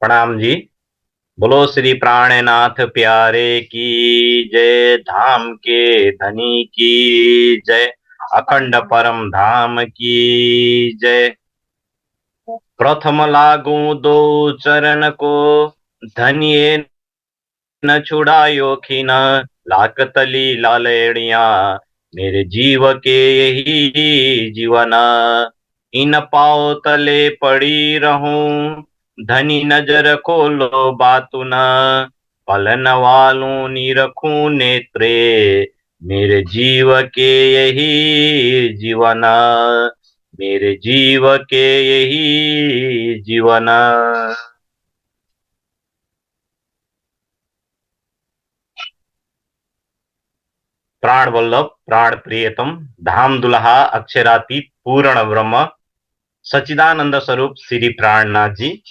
प्रणाम जी। बोलो श्री प्राणनाथ प्यारे की जय। धाम के धनी की जय। अखंड परम धाम की जय। प्रथम लागू दो चरण को, धनिये न छुड़ायो खिन। लाकतली लालेड़िया, मेरे जीव के यही जीवन। इन पाओ तले पड़ी रहूं, धनी नजर खोलो बातु न। पलन वालों नी रखूं नेत्रे, मेरे जीव के यही जीवन। मेरे जीव के यही जीवन। प्राण वल्लभ प्राण प्रियतम, धाम दुल्हा अक्षरातीत पूर्ण ब्रह्म, सच्चिदानंद स्वरूप श्री प्राणनाथ जी,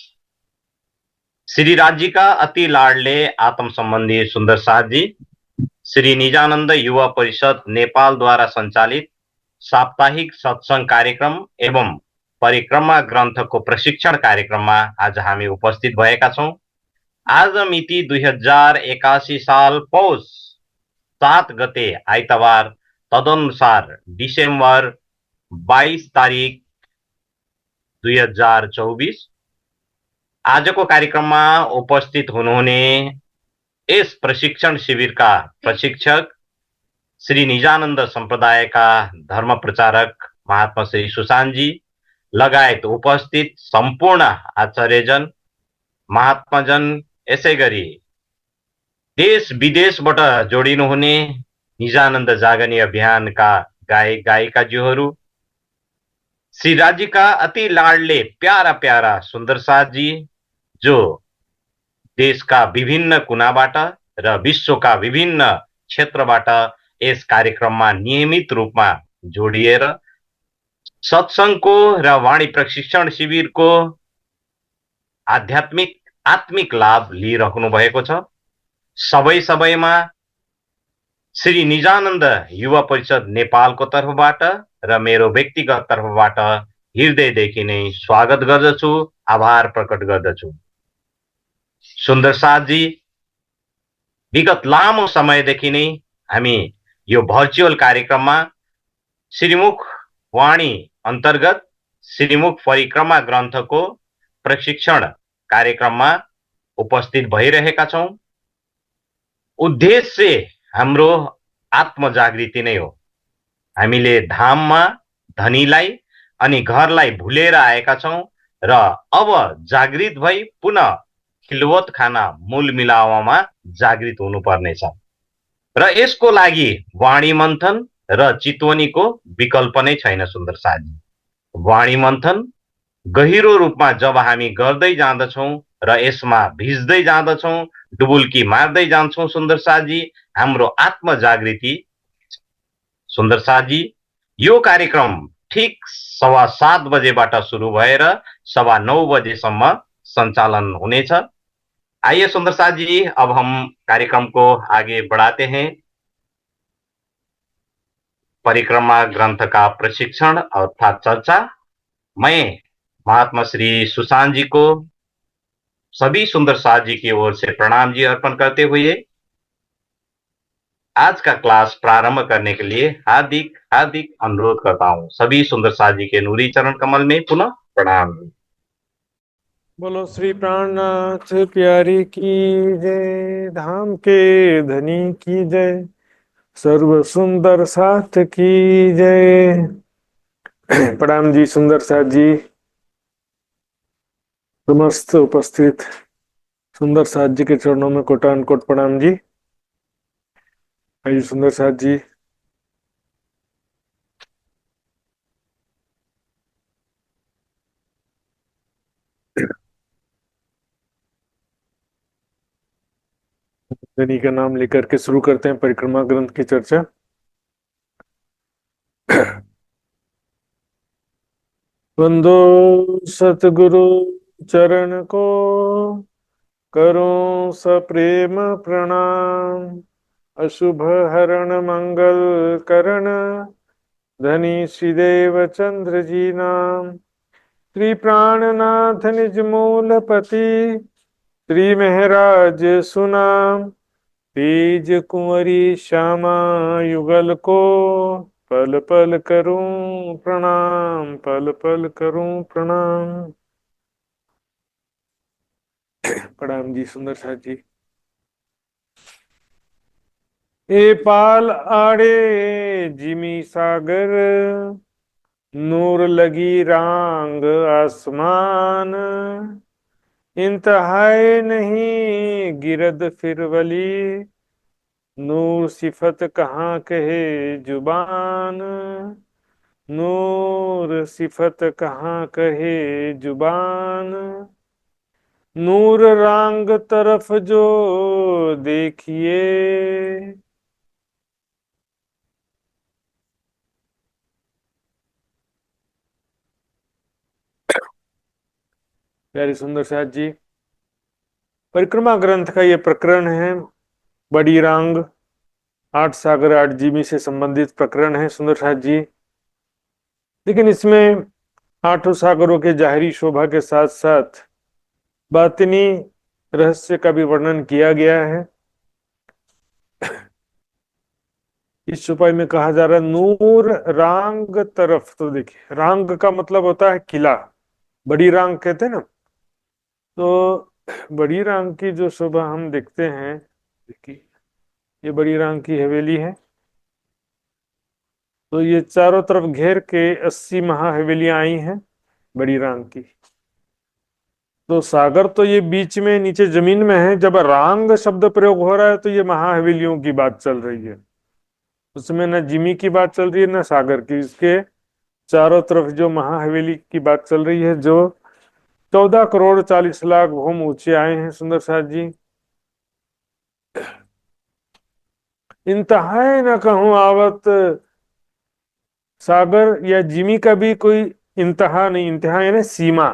श्री राज्य का अति लाडले आत्म संबंधी सुंदर साथ जी, श्री निजानंद युवा परिषद नेपाल द्वारा संचालित साप्ताहिक सत्संग कार्यक्रम एवं परिक्रमा ग्रन्थको प्रशिक्षण कार्यक्रममा आज हामी उपस्थित भएका छौं। आज मिति 2081 साल पौष 7 गते आइतबार, तदनुसार डिसेम्बर 22 तारिक 2024। आजको कार्यक्रममा उपस्थित हुनुहुने यस प्रशिक्षण शिविरका प्रशिक्षक श्री निजानन्द सम्प्रदायका धर्म प्रचारक महात्मा श्री सुशान्तजी लगायत उपस्थित सम्पूर्ण आचार्यजन, महात्माजन, यसै गरी देश विदेशबाट जोडिनुहुने निजानन्द जागनी अभियानका गायक गायिकाज्यूहरू, श्री राज्यका अति लाडले प्यारा प्यारा सुन्दर साथ जी, जो देशका विभिन्न कुनाबाट र विश्वका विभिन्न क्षेत्रबाट यस कार्यक्रममा नियमित रूपमा जोडिएर सत्संगको र वाणी प्रशिक्षण शिविरको आध्यात्मिक आत्मिक लाभ लिइराख्नु भएको छ। सबैमा श्री निजानन्द युवा परिषद नेपालको तर्फबाट र मेरो व्यक्तिगत तर्फबाट हृदयदेखि नै स्वागत गर्दछु, आभार प्रकट गर्दछु। सुन्दर साथ जी, विगत लामो समयदेखि नै हामी यो भर्चुअल कार्यक्रममा श्रीमुख वाणी अन्तर्गत श्रीमुख परिक्रमा ग्रन्थको प्रशिक्षण कार्यक्रममा उपस्थित भइरहेका छौं। उद्देश्य हाम्रो आत्मजागृति नै हो। हामीले धाममा धनीलाई अनि घरलाई भुलेर आएका छौं र अब जागृत भई पुनः खिलवत खाना मूल मिलावमा जागृत हुनुपर्नेछ र यसको लागि वाणी मन्थन र चितवनीको विकल्प नै छैन। सुन्दर साथी, वाणी मन्थन गहिरो रूपमा जब हामी गर्दै जाँदछौं र यसमा भिज्दै जाँदछौं, डुबुल्की मार्दै जान्छौं सुन्दर साथी, हाम्रो आत्म जागृति। सुन्दर साथी, यो कार्यक्रम ठीक 7:15 बजेबाट सुरु भएर 9:15 बजेसम्म सञ्चालन हुनेछ। आइए सुंदर साथ जी, अब हम कार्यक्रम को आगे बढ़ाते हैं। परिक्रमा ग्रंथ का प्रशिक्षण अर्थात चर्चा। मैं महात्मा श्री सुशांत जी को सभी सुंदर साथ जी की ओर से प्रणाम जी अर्पण करते हुए आज का क्लास प्रारंभ करने के लिए हार्दिक हार्दिक अनुरोध करता हूं। सभी सुंदर साथ जी के नूरी चरण कमल में पुनः प्रणाम। बोलो श्री प्राणनाथ प्यारी की जय, धाम के धनी की जय, सर्व सुंदर साथ की जय। प्रणाम जी सुंदर साथ जी, समस्त उपस्थित सुंदर साथ जी के चरणों में कोटान कोट प्रणाम जी। आइए सुंदर साथ जी, धनी का नाम लेकर के शुरू करते हैं परिक्रमा ग्रंथ की चर्चा। वंदो सतगुरु चरण को, करो सप्रेम प्रणाम, अशुभ हरण मंगल करण, धनी श्रीदेव चंद्र जी नाम। श्री प्राणनाथ निज मूल पति, श्री महराज सुनाम, तेज कुंवरी श्यामा युगल को, पल पल करूं प्रणाम, पल पल करूं प्रणाम। प्रणाम जी सुंदर साथ जी। ए पाल आड़े जिमी सागर, नूर लगी रांग आसमान, इंतहाए नहीं गिरद फिरवली, नूर सिफत कहाँ कहे जुबान, नूर सिफत कहाँ कहे जुबान, नूर रांग तरफ जो देखिए। प्यारी सुंदर साथ जी, परिक्रमा ग्रंथ का ये प्रकरण है। बड़ी रांग, आठ सागर आठ जीवी से संबंधित प्रकरण है सुंदर साथ जी। लेकिन इसमें आठों सागरों के जाहिरी शोभा के साथ साथ बातिनी रहस्य का भी वर्णन किया गया है। इस चौपाई में कहा जा रहा है नूर रांग तरफ। तो देखिए, रांग का मतलब होता है किला, बड़ी रांग कहते हैं ना। तो बड़ी रांग की जो शोभा हम देखते हैं, देखिए ये बड़ी रांग की हवेली है। तो ये चारों तरफ घेर के 80 महाहवेलियां आई हैं बड़ी रांग की। तो सागर तो ये बीच में नीचे जमीन में है। जब रांग शब्द प्रयोग हो रहा है तो ये महाहवेलियों की बात चल रही है। उसमें न जिमी की बात चल रही है न सागर की। इसके चारों तरफ जो महाहवेली की बात चल रही है, जो 14 करोड़ 40 लाख भूम ऊंचे आए हैं सुंदर साथ जी। इंतहाए न कहूं आवत, सागर या जिमी का भी कोई इंतहा नहीं। इंतहा यानी सीमा,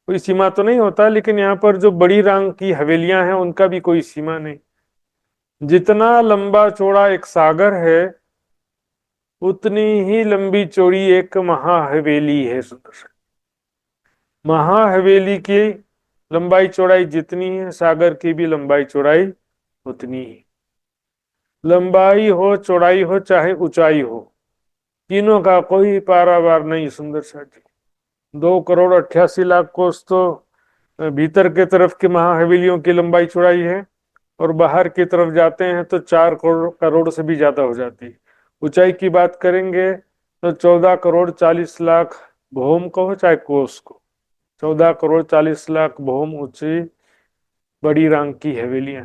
कोई सीमा तो नहीं होता। लेकिन यहाँ पर जो बड़ी रांग की हवेलियां हैं उनका भी कोई सीमा नहीं। जितना लंबा चौड़ा एक सागर है, उतनी ही लंबी चौड़ी एक महाहवेली है सुंदर सा। महाहवेली की लंबाई चौड़ाई जितनी है, सागर की भी लंबाई चौड़ाई उतनी ही। लंबाई हो, चौड़ाई हो, चाहे ऊंचाई हो, तीनों का कोई पारावार नहीं सुंदर सा जी। 2 करोड़ 88 लाख कोस तो भीतर के तरफ की महाहवेलियों की लंबाई चौड़ाई है, और बाहर की तरफ जाते हैं तो 4 करोड़ करोड़ से भी ज्यादा हो जाती है। ऊंचाई की बात करेंगे तो 14 करोड़ 40 लाख भौम को चाहे कोस को, 14 करोड़ 40 लाख भौम ऊंची बड़ी रांग की हवेलियां।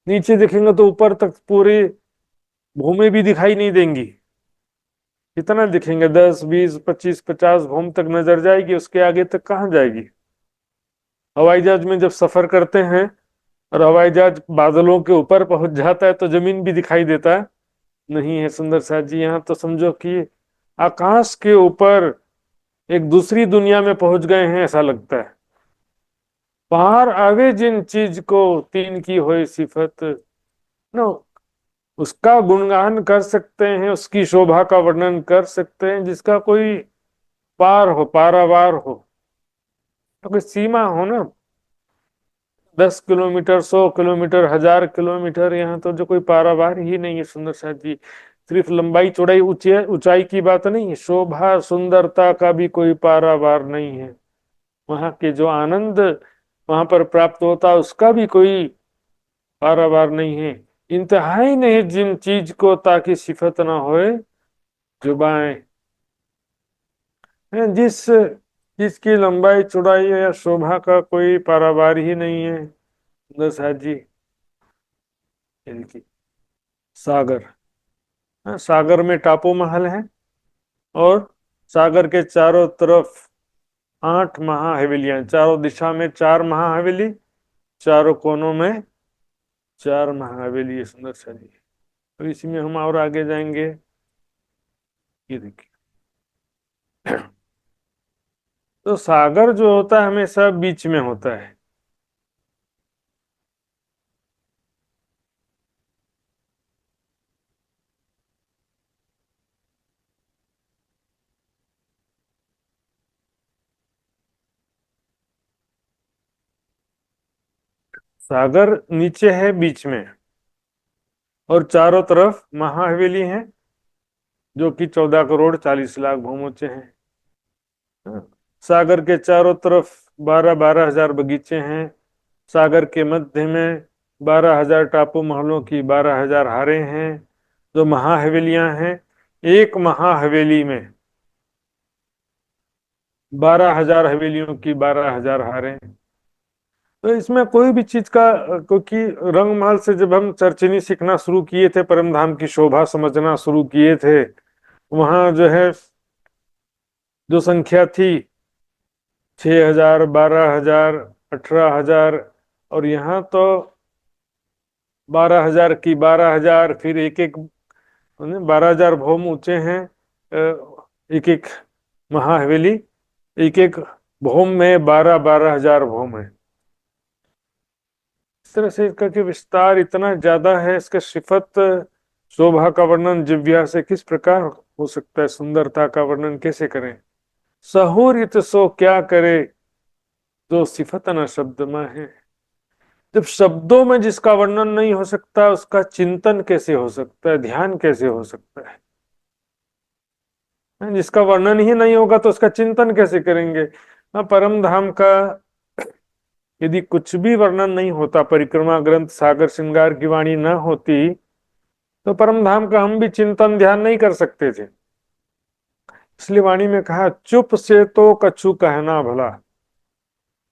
नीचे देखेंगे तो ऊपर तक पूरी भूमि भी दिखाई नहीं देंगी। कितना दिखेंगे? 10 20 25 50 भूम तक नजर जाएगी, उसके आगे तक कहाँ जाएगी। हवाई जहाज में जब सफर करते हैं और हवाई जहाज बादलों के ऊपर पहुंच जाता है तो जमीन भी दिखाई देता है? नहीं है सुंदर साथ जी। यहाँ तो समझो कि आकाश के ऊपर एक दूसरी दुनिया में पहुंच गए हैं ऐसा लगता है। पार आवे जिन चीज को, तीन की होए सिफत, नो, उसका गुणगान कर सकते हैं, उसकी शोभा का वर्णन कर सकते हैं, जिसका कोई पार हो, पारावार हो, तो कोई सीमा हो ना। 10 किलोमीटर 100 किलोमीटर 1000 किलोमीटर, यहाँ तो जो कोई पारावार ही नहीं है सुंदर साथ जी। सिर्फ लंबाई चौड़ाई ऊंचाई की बात नहीं है, शोभा सुंदरता का भी कोई पारावार नहीं है। वहां के जो आनंद वहां पर प्राप्त होता है उसका भी कोई पारावार नहीं है। इंतहाई नहीं जिन चीज को ताकि सिफत ना होए जुबाएं, हैं जिसकी लंबाई चौड़ाई या शोभा का कोई पारावार ही नहीं है सुंदर साथ जी। इनकी सागर, हाँ, सागर में टापू महल है, और सागर के चारों तरफ 8 महाहवेलियां, चारों दिशा में 4 महाहवेली, चारों कोनों में 4 महाहवेली है सुंदर सा जी। तो इसी में हम और आगे जाएंगे। ये देखिए, तो सागर जो होता है हमेशा बीच में होता है। सागर नीचे है बीच में, और चारों तरफ महाहवेली है, जो कि 14 करोड़ 40 लाख भूमोचे हैं। हाँ। सागर के चारों तरफ 12 12 हजार बगीचे हैं। सागर के मध्य में 12 हजार टापू महलों की 12 हजार हारें हैं, जो महाहवेलियां हैं। एक महाहवेली में 12 हजार हवेलियों की 12 हजार हारें। तो इसमें कोई भी चीज का क्योंकि रंगमहल से जब हम चरचिनी सीखना शुरू किए थे, परमधाम की शोभा समझना शुरू किए थे, वहां जो है जो संख्या थी 6 हजार 12 हजार 18 हजार, और यहाँ तो 12 हजार की 12 हजार, फिर एक एक 12 हजार भौम ऊंचे हैं। एक एक महाहवेली, एक एक भौम में 12 12 हजार भौम है। इस तरह से इसका कि विस्तार इतना ज्यादा है, इसका सिफत शोभा का वर्णन जिव्या से किस प्रकार हो सकता है, सुंदरता का वर्णन कैसे करें। सहूरित सो क्या करे, जो सिफत न शब्द में है। जब शब्दों में जिसका वर्णन नहीं हो सकता, उसका चिंतन कैसे हो सकता है, ध्यान कैसे हो सकता है। जिसका वर्णन ही नहीं होगा तो उसका चिंतन कैसे करेंगे। परम धाम का यदि कुछ भी वर्णन नहीं होता, परिक्रमा ग्रंथ सागर श्रृंगार की वाणी न होती, तो परम धाम का हम भी चिंतन ध्यान नहीं कर सकते थे। इसलिए वाणी में कहा, चुप से तो कछु कहना भला,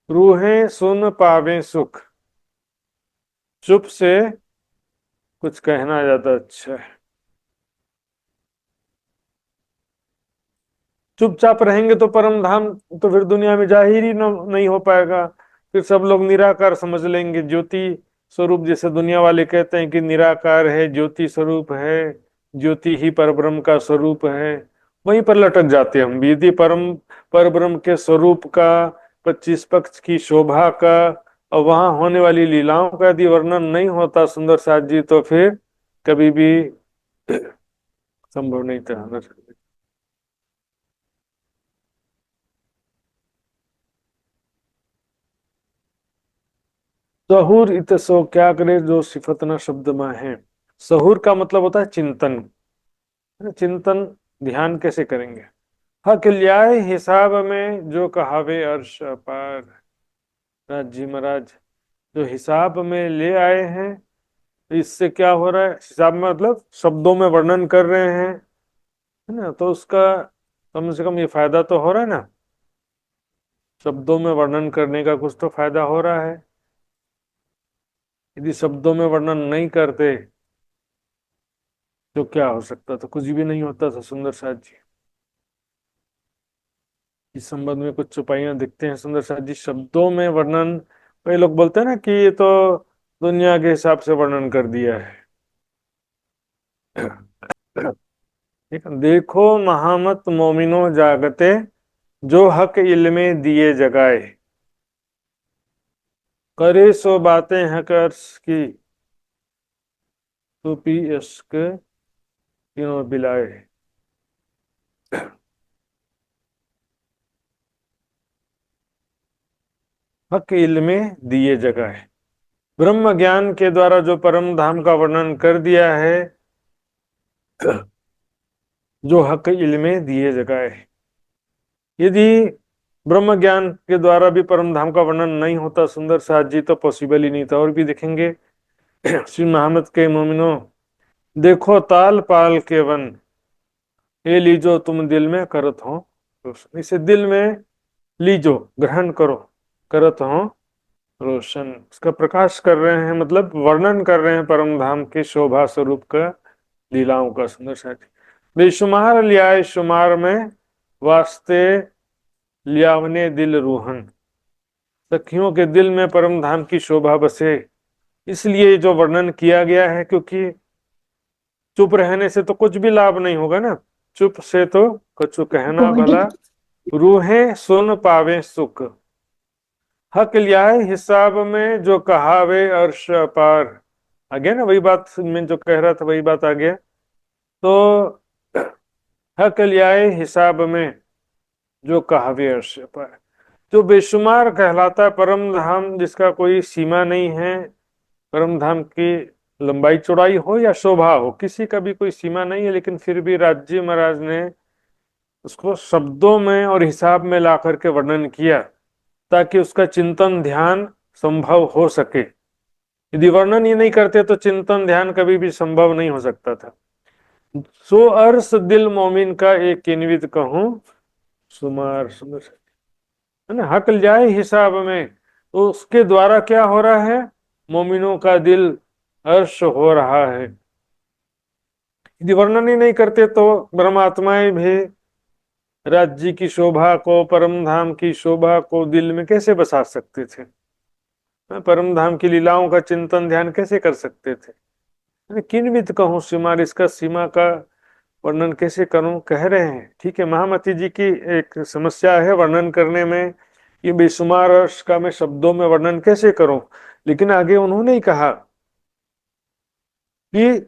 रूहें सुन पावे सुख। चुप से कुछ कहना ज्यादा अच्छा है। चुपचाप रहेंगे तो परम धाम तो फिर दुनिया में जाहिर ही नहीं हो पाएगा। फिर सब लोग निराकार समझ लेंगे, ज्योति स्वरूप, जैसे दुनिया वाले कहते हैं कि निराकार है, ज्योति स्वरूप है, ज्योति ही परब्रह्म का स्वरूप है। वहीं पर लटक जाते हैं हम भी। यदि परब्रह्म के स्वरूप का, 25 पक्ष की शोभा का और वहां होने वाली लीलाओं का यदि वर्णन नहीं होता सुंदर साथ जी, तो फिर कभी भी संभव नहीं था। सहूर इत सो क्या करे, जो सिफत न शब्द में है। सहूर का मतलब होता है चिंतन। चिंतन ध्यान कैसे करेंगे। हक ल्याए हिसाब में, जो कहावे अर्श अपार। राज जी महाराज जो हिसाब में ले आए हैं, इससे क्या हो रहा है, हिसाब में मतलब शब्दों में वर्णन कर रहे हैं, है ना, तो उसका कम से कम ये फायदा तो हो रहा है ना। शब्दों में वर्णन करने का कुछ तो फायदा हो रहा है। यदि शब्दों में वर्णन नहीं करते तो क्या हो सकता था, कुछ भी नहीं होता था। सुंदर साथ जी इस संबंध में कुछ चौपाइयां दिखते हैं। सुंदर साथ जी शब्दों में वर्णन, कई लोग बोलते हैं ना कि ये तो दुनिया के हिसाब से वर्णन कर दिया है। ठीक है, देखो महामत मोमिनो जागते, जो हक इल्मे दिए जगाए। करे सो बातें हक अर्श की, तो पी इश्क तीनों बिलाए। हक इल्मे दिए जगाए, ब्रह्म ज्ञान के द्वारा जो परम धाम का वर्णन कर दिया है, जो हक इल्मे दिए जगाए। यदि ब्रह्म ज्ञान के द्वारा भी परम धाम का वर्णन नहीं होता सुंदर साथ जी, तो पॉसिबल ही नहीं था। और भी देखेंगे श्री मोहम्मद के मोमिनो, देखो ताल पाल के वन, ये लीजो तुम दिल में करत हो रोशन। इसे दिल में लीजो, ग्रहण करो, करत हो रोशन। इसका प्रकाश कर रहे हैं, मतलब वर्णन कर रहे हैं परम धाम के शोभा स्वरूप का, लीलाओं का। सुंदर साथी बेशुमार लियाए शुमार में, वास्ते लियावने दिल रूहन। सखियों के दिल में परम धाम की शोभा बसे, इसलिए जो वर्णन किया गया है। क्योंकि चुप रहने से तो कुछ भी लाभ नहीं होगा ना। चुप से तो कछु कहना भला, रूहें सुन पावे सुख। हक लियाए हिसाब में, जो कहावे अर्श पार। आ गया ना वही बात, मैं जो कह रहा था वही बात आ गया। तो हक लियाए हिसाब में, जो कहावे अर्श पार। जो बेशुमार कहलाता है परम धाम, जिसका कोई सीमा नहीं है। परम धाम की लंबाई चौड़ाई हो या शोभा हो, किसी का भी कोई सीमा नहीं है, लेकिन फिर भी राज महाराज ने उसको शब्दों में और हिसाब में ला करके वर्णन किया, ताकि उसका चिंतन ध्यान संभव हो सके। यदि वर्णन ही नहीं करते तो चिंतन ध्यान कभी भी संभव नहीं हो सकता था। सो अर्स दिल मोमिन का एक किन्वित कहूं, सुमार सुमर, है ना, हकल जाए हिसाब में। तो उसके द्वारा क्या हो रहा है, मोमिनों का दिल हर्ष हो रहा है। यदि वर्णन ही नहीं करते तो ब्रह्मात्माएं भी राज्य की शोभा को, परम धाम की शोभा को दिल में कैसे बसा सकते थे? परम धाम की लीलाओं का चिंतन ध्यान कैसे कर सकते थे? किन्वित कहूं सीमार, इसका सीमा का वर्णन कैसे करूं, कह रहे हैं। ठीक है, महामती जी की एक समस्या है वर्णन करने में, ये बेशुमार अर्श का मैं शब्दों में वर्णन कैसे करूं। लेकिन आगे उन्होंने ही कहा कि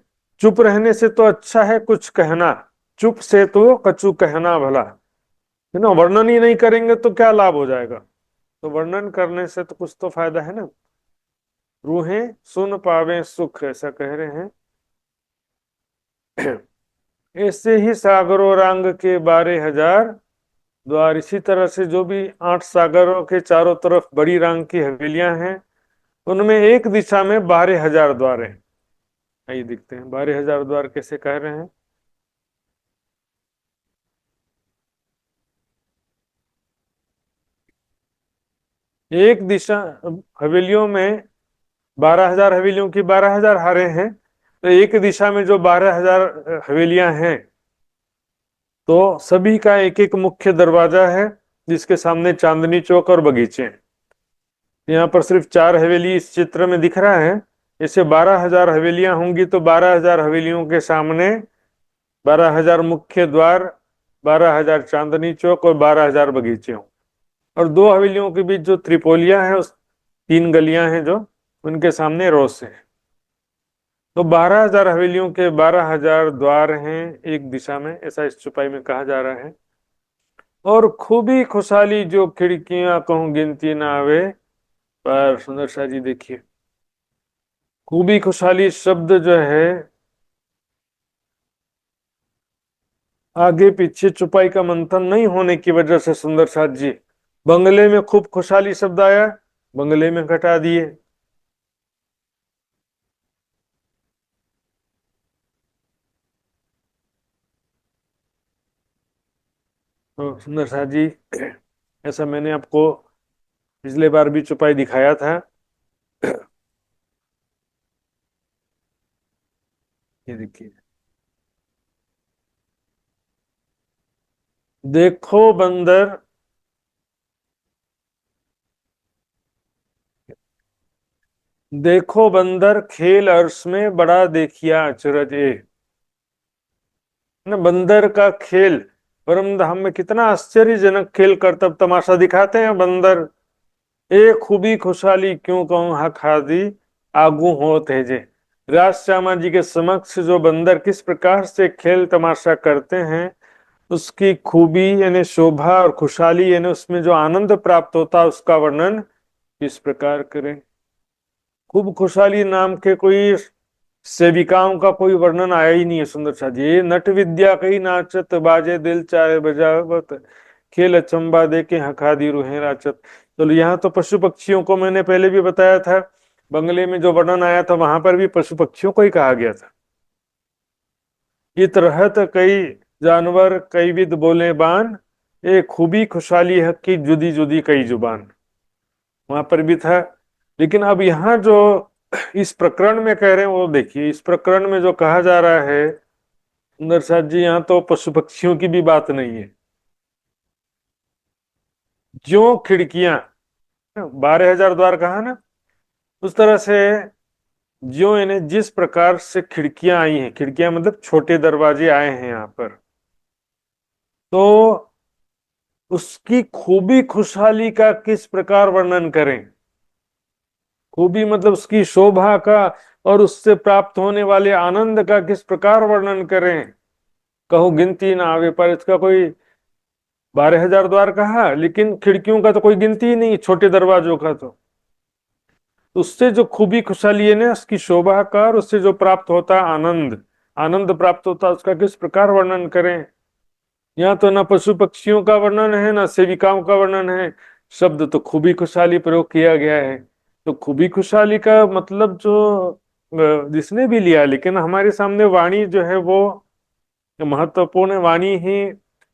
चुप रहने से तो अच्छा है कुछ कहना, चुप से तो कछु कहना भला, है ना। वर्णन ही नहीं करेंगे तो क्या लाभ हो जाएगा? तो वर्णन करने से तो कुछ तो फायदा है ना। रूहें सुन पावे सुख, ऐसा कह रहे हैं। ऐसे ही सागरों रंग के 12,000 द्वार, इसी तरह से जो भी 8 सागरों के चारों तरफ बड़ी रंग की हवेलियां हैं, उनमें एक दिशा में 12,000 द्वार हैं। आइए देखते हैं 12,000 द्वार कैसे कह रहे हैं। एक दिशा, हवेलियों में 12,000 हवेलियों की 12,000 हारे हैं, तो एक दिशा में जो 12,000 हवेलियां हैं, तो सभी का एक एक मुख्य दरवाजा है, जिसके सामने चांदनी चौक और बगीचे हैं। यहाँ पर सिर्फ 4 हवेली इस चित्र में दिख रहा है। ऐसे 12,000 हवेलियां होंगी तो 12,000 हवेलियों के सामने 12,000 मुख्य द्वार, 12,000 चांदनी चौक और 12,000 बगीचे हों। और 2 हवेलियों के बीच जो त्रिपोलिया है, उस 3 गलियां हैं जो, उनके सामने रोस है। तो 12,000 हवेलियों के 12,000 द्वार हैं एक दिशा में, ऐसा इस चौपाई में कहा जा रहा है। और खूबी खुशहाली जो खिड़कियां कहूं गिनती ना आवे, पर सुंदर शाह जी देखिए, खूबी खुशहाली शब्द जो है आगे पीछे चुपाई का मंथन नहीं होने की वजह से सुंदर साथ जी, बंगले में खूब खुशहाली शब्द आया, बंगले में घटा दिए। तो सुंदर साथ जी, ऐसा मैंने आपको पिछले बार भी चुपाई दिखाया था। ये देखिए, देखो बंदर, देखो बंदर खेल अर्श में बड़ा देखिया अचरज ए, ना बंदर का खेल परम धाम में कितना आश्चर्यजनक खेल करतब तमाशा दिखाते हैं बंदर। ए खूबी खुशहाली क्यों कहूं हक हादी आगू हो तेजे, राज श्यामा जी के समक्ष जो बंदर किस प्रकार से खेल तमाशा करते हैं, उसकी खूबी यानी शोभा और खुशहाली यानी उसमें जो आनंद प्राप्त होता है, उसका वर्णन किस प्रकार करें। खूब खुशहाली नाम के कोई सेविकाओं का कोई वर्णन आया ही नहीं है सुंदर सा जी। ये नट विद्या कही नाचत बाजे दिल चाहे बजावत, खेल अचंबा दे के हंका दी रूहें राचत। तो यहाँ तो पशु पक्षियों को मैंने पहले भी बताया था, बंगले में जो वर्णन आया था वहां पर भी पशु पक्षियों को ही कहा गया था। इत रहत कई जानवर कई विद बोले बान, ये खूबी खुशहाली हक की जुदी जुदी कई जुबान, वहां पर भी था। लेकिन अब यहाँ जो इस प्रकरण में कह रहे हैं वो देखिए, इस प्रकरण में जो कहा जा रहा है सुंदर साथ जी, यहाँ तो पशु पक्षियों की भी बात नहीं है। जो खिड़कियां, 12,000 द्वार कहा ना, उस तरह से जो इन्हें जिस प्रकार से खिड़कियां आई हैं, खिड़कियां मतलब छोटे दरवाजे आए हैं यहाँ पर, तो उसकी खूबी खुशहाली का किस प्रकार वर्णन करें। खूबी मतलब उसकी शोभा का और उससे प्राप्त होने वाले आनंद का किस प्रकार वर्णन करें, कहूं गिनती ना आवे, पर इसका कोई 12,000 द्वार कहा, लेकिन खिड़कियों का तो कोई गिनती ही नहीं, छोटे दरवाजों का। तो उससे जो खूबी खुशहाली है ना, उसकी शोभा का, और उससे जो प्राप्त होता है आनंद, आनंद प्राप्त होता है, उसका किस प्रकार वर्णन करें। यहाँ तो ना पशु पक्षियों का वर्णन है, ना सेविकाओं का वर्णन है, शब्द तो खूबी खुशहाली प्रयोग किया गया है। तो खूबी खुशहाली का मतलब जो जिसने भी लिया, लेकिन हमारे सामने वाणी जो है वो महत्वपूर्ण है। वाणी ही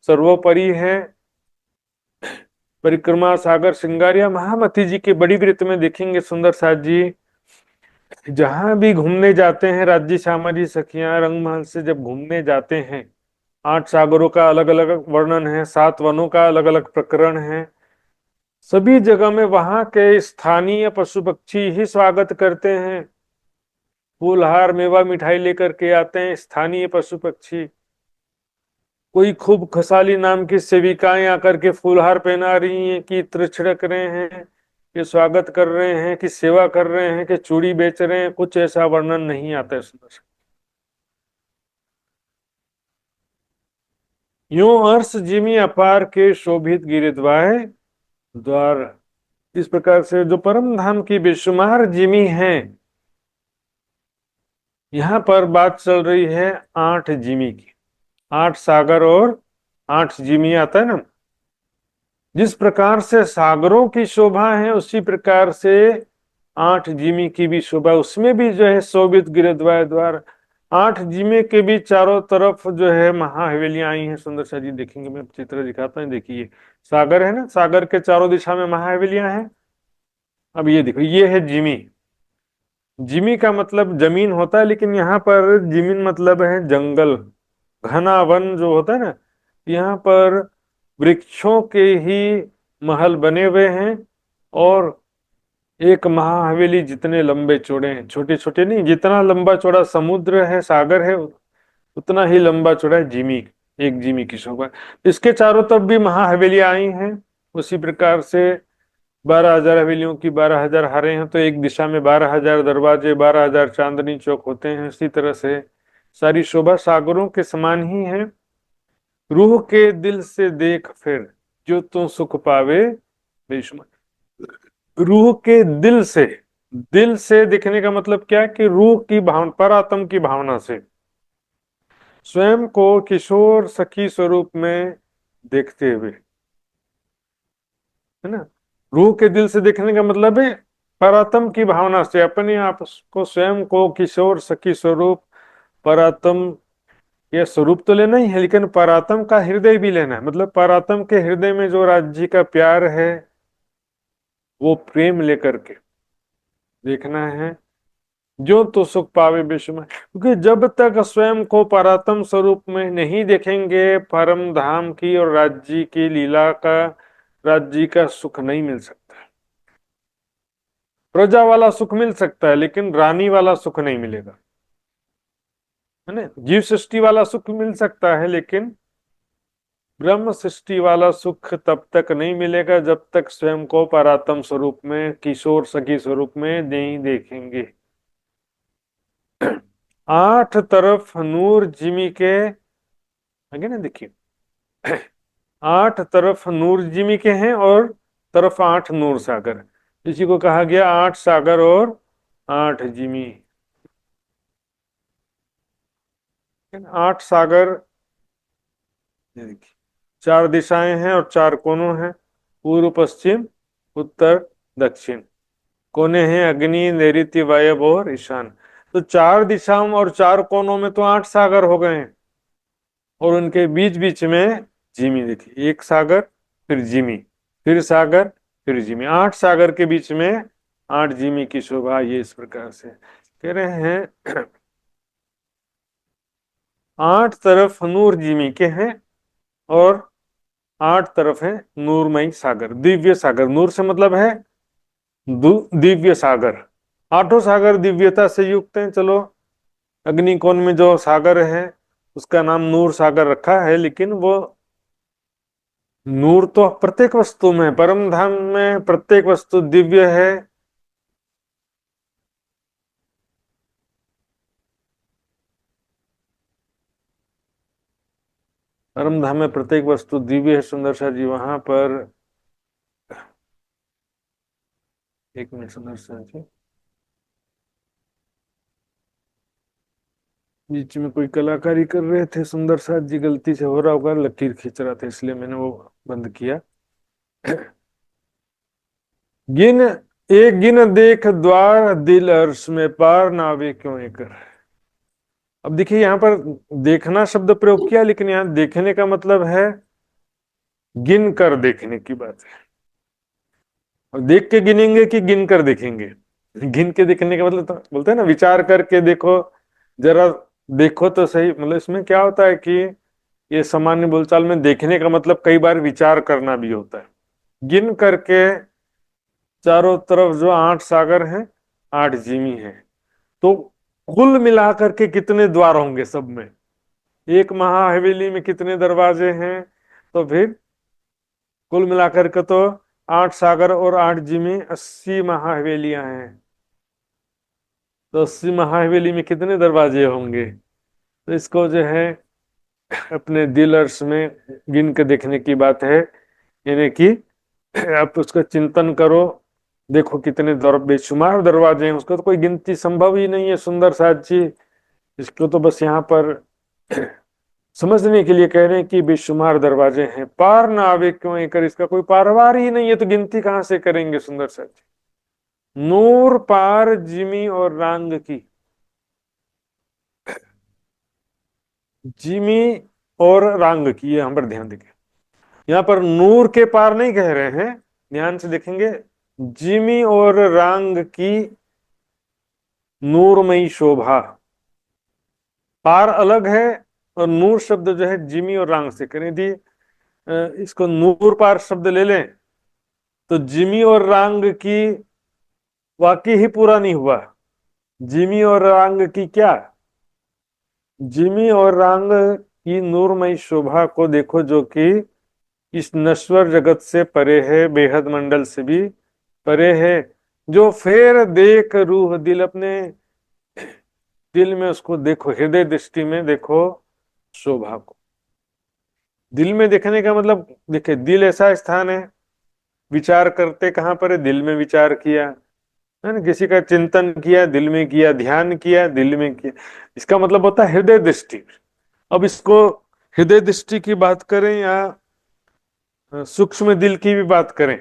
सर्वोपरि है। परिक्रमा सागर श्रृंगारिया महामती जी के बड़ी वृत्त में देखेंगे सुंदर साथ जी, जहां भी घूमने जाते हैं राज्य श्यामली सखियां रंगमहल से जब घूमने जाते हैं, 8 सागरों का अलग अलग वर्णन है, 7 वनों का अलग अलग प्रकरण है। सभी जगह में वहां के स्थानीय पशु पक्षी ही स्वागत करते हैं। फूलहार मेवा मिठाई लेकर के आते हैं स्थानीय पशु पक्षी। कोई खूब खसाली नाम की सेविकाएं आकर के फूलहार पहना रही हैं, कि इत्र छिड़क रहे हैं, कि स्वागत कर रहे हैं, कि सेवा कर रहे हैं, कि चूड़ी बेच रहे हैं, कुछ ऐसा वर्णन नहीं आता है सुंदर। यूं अर्श जिमी अपार के शोभित गिरिद्वार द्वार। इस प्रकार से जो परम धाम की बेशुमार जिमी है, यहाँ पर बात चल रही है 8 जिमी की। 8 सागर और 8 जिमी आता है ना। जिस प्रकार से सागरों की शोभा है, उसी प्रकार से 8 जिमी की भी शोभा, उसमें भी जो है शोभित गिरिद्वार द्वार। 8 जिमे के भी चारों तरफ जो है महाहवेलियां आई हैं सुंदर सा जी। देखेंगे, मैं चित्र दिखाता हूँ, देखिए सागर है ना, सागर के चारों दिशा में महाहवेलियां हैं। अब ये देखो, ये है जिमी। जिमी का मतलब जमीन होता है, लेकिन यहाँ पर जिमीन मतलब है जंगल, घना वन जो होता है ना। यहाँ पर वृक्षों के ही महल बने हुए हैं, और एक महाहवेली जितने लंबे चौड़े हैं, छोटे छोटे नहीं, जितना लंबा चौड़ा समुद्र है, सागर है, उतना ही लंबा चौड़ा है जिमी। एक जिमी की शोभा। इसके चारों तरफ भी महाहवेलियां आई हैं। उसी प्रकार से 12,000 हवेलियों की 12,000 हारे हैं, तो एक दिशा में 12,000 दरवाजे, 12,000 चांदनी चौक होते हैं। इसी तरह से सारी शोभा सागरों के समान ही है। रूह के दिल से देख फिर, जो तू सुख पावे बेशुमार। रूह के दिल से, दिल से दिखने का मतलब क्या है, कि रूह की भावना, परात्म की भावना से स्वयं को किशोर सखी स्वरूप में देखते हुए, है ना। रूह के दिल से देखने का मतलब है परात्म की भावना से अपने आप को, स्वयं को किशोर सखी स्वरूप, परात्म, ये स्वरूप तो लेना ही है, लेकिन परात्म का हृदय भी लेना है। मतलब परात्म के हृदय में जो राज्य का प्यार है, वो प्रेम लेकर के देखना है। जो तो सुख पावे बेशुमार, क्योंकि जब तक स्वयं को परात्म स्वरूप में नहीं देखेंगे, परम धाम की और राज्य की लीला का, राज्य का सुख नहीं मिल सकता। प्रजा वाला सुख मिल सकता है, लेकिन रानी वाला सुख नहीं मिलेगा, है ना। जीव सृष्टि वाला सुख मिल सकता है, लेकिन ब्रह्म सृष्टि वाला सुख तब तक नहीं मिलेगा, जब तक स्वयं को परात्म स्वरूप में, किशोर सखी स्वरूप में नहीं देखेंगे। 8 तरफ नूर जिमी के, आगे ना देखिए, 8 तरफ नूर जिमी के हैं, और तरफ 8 नूर सागर। इसी को कहा गया 8 सागर और 8 जिमी। 8 सागर, ये देखिए, 4 दिशाएं हैं और 4 कोनों हैं, पूर्व पश्चिम उत्तर दक्षिण। कोने हैं अग्नि नैऋत्य वायव्य और ईशान। तो 4 दिशाओं और 4 कोनों में तो 8 सागर हो गए हैं, और उनके बीच बीच में जिमी। देखिए, एक सागर, फिर जिमी, फिर सागर, फिर जिमी। 8 सागर के बीच में 8 जिमी की शोभा। ये इस प्रकार से कह रहे हैं। 8 तरफ नूर जिमी के हैं, और 8 तरफ है नूरमयी सागर, दिव्य सागर। नूर से मतलब है दिव्य सागर। 8 सागर दिव्यता से युक्त हैं। चलो, अग्निकोण में जो सागर है उसका नाम नूर सागर रखा है, लेकिन वो नूर तो प्रत्येक वस्तु में, परम धाम में प्रत्येक वस्तु दिव्य है। परम धाम में प्रत्येक वस्तु दिव्य है सुंदरसा जी। वहां पर, एक मिनट सुंदरसा जी, बीच में कोई कलाकारी कर रहे थे सुंदर साथ जी, गलती से हो रहा होगा, लकीर खींच रहा था इसलिए मैंने वो बंद किया। गिन, एक गिन देख द्वार दिल अर्श में, पार नावे क्यों कर। अब देखिए यहाँ पर देखना शब्द प्रयोग किया, लेकिन यहाँ देखने का मतलब है गिन कर देखने की बात है। और देख के गिनेंगे कि गिन कर देखेंगे? गिन के देखने का मतलब तो बोलते हैं ना, विचार करके देखो जरा, देखो तो सही। मतलब इसमें क्या होता है कि ये सामान्य बोलचाल में देखने का मतलब कई बार विचार करना भी होता है। गिन करके चारों तरफ जो 8 सागर हैं, 8 जिमी हैं, तो कुल मिलाकर के कितने द्वार होंगे सब में? एक महाहवेली में कितने दरवाजे हैं? तो फिर कुल मिलाकर के तो 8 सागर और 8 जिमी, 80 महाहवेलियां हैं। तो 80 महाहवेली में कितने दरवाजे होंगे? तो इसको जो है अपने दिल अर्श में गिन के देखने की बात है। यानी कि आप उसका चिंतन करो, देखो कितने बेशुमार दरवाजे हैं, उसको तो कोई गिनती संभव ही नहीं है सुंदर साथ जी। इसको तो बस यहाँ पर समझने के लिए कह रहे हैं कि बेशुमार दरवाजे हैं, पार ना आवे क्यों कर, इसका कोई पारवार ही नहीं है, तो गिनती कहां से करेंगे सुंदर साथ जी। नूर पार जिमी और रांग की, जिमी और रांग की, ये हम पर ध्यान देंगे। यहाँ पर नूर के पार नहीं कह रहे हैं, ध्यान से देखेंगे, जिमी और रांग की नूरमयी शोभा। पार अलग है, और नूर शब्द जो है जिमी और रांग से करें दी। इसको नूर पार शब्द ले लें तो जिमी और रांग की वाक्य ही पूरा नहीं हुआ। जिमी और रांग की क्या? जिमी और रांग की नूरमयी शोभा को देखो, जो कि इस नश्वर जगत से परे है, बेहद मंडल से भी परे है। जो फेर देख रूह दिल, अपने दिल में उसको देखो, हृदय दृष्टि में देखो शोभा को। दिल में देखने का मतलब, देखिए दिल ऐसा स्थान है, विचार करते कहाँ पर है? दिल में विचार किया है ना, किसी का चिंतन किया दिल में किया, ध्यान किया दिल में किया, इसका मतलब होता है हृदय दृष्टि। अब इसको हृदय दृष्टि की बात करें या सूक्ष्म दिल की भी बात करें,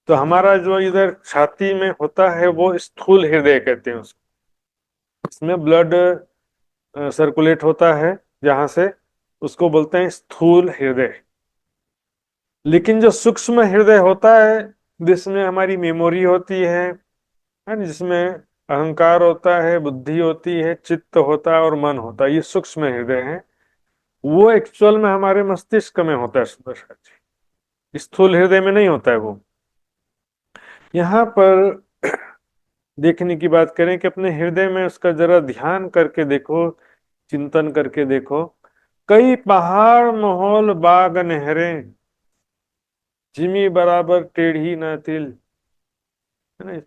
तो हमारा जो इधर छाती में होता है वो स्थूल हृदय कहते हैं उसको। इसमें ब्लड सर्कुलेट होता है जहां से, उसको बोलते हैं स्थूल हृदय। लेकिन जो सूक्ष्म हृदय होता है, जिसमें हमारी मेमोरी होती है ना, जिसमें अहंकार होता है, बुद्धि होती है, चित्त होता है और मन होता है, ये सूक्ष्म हृदय है। वो एक्चुअल में हमारे मस्तिष्क में होता है सुंदर साथी, स्थूल हृदय में नहीं होता है वो। यहाँ पर देखने की बात करें कि अपने हृदय में उसका जरा ध्यान करके देखो, चिंतन करके देखो। कई पहाड़ माहौल बाग नहरें, जिमी बराबर टेढ़ी न तिल, है ना।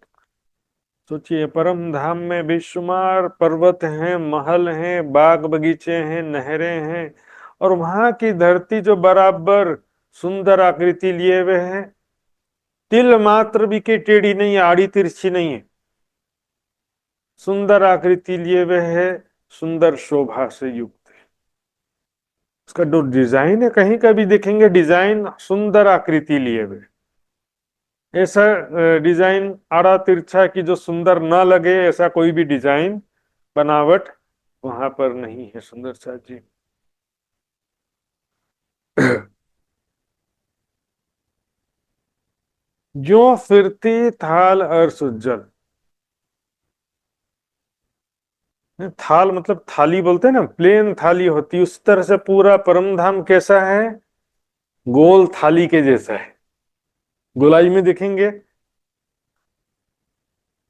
सोचिए, परम धाम में बेशुमार पर्वत हैं, महल हैं, बाग बगीचे हैं, नहरें हैं, और वहां की धरती जो बराबर सुंदर आकृति लिए हुए है, तिल मात्र भी के टेढ़ी नहीं है, आड़ी तिरछी नहीं है, सुंदर आकृति लिए हुए है, सुंदर शोभा से युक्त है। उसका जो डिजाइन है, कहीं का भी देखेंगे डिजाइन सुंदर आकृति लिए हुए, ऐसा डिजाइन आड़ा तिरछा की जो सुंदर ना लगे, ऐसा कोई भी डिजाइन बनावट वहां पर नहीं है सुंदर साथ जी। जो फिरती थाल अर्श उज्जल, थाल मतलब थाली बोलते हैं ना, प्लेन थाली होती है, उस तरह से पूरा परम धाम कैसा है? गोल थाली के जैसा है। गोलाई में देखेंगे,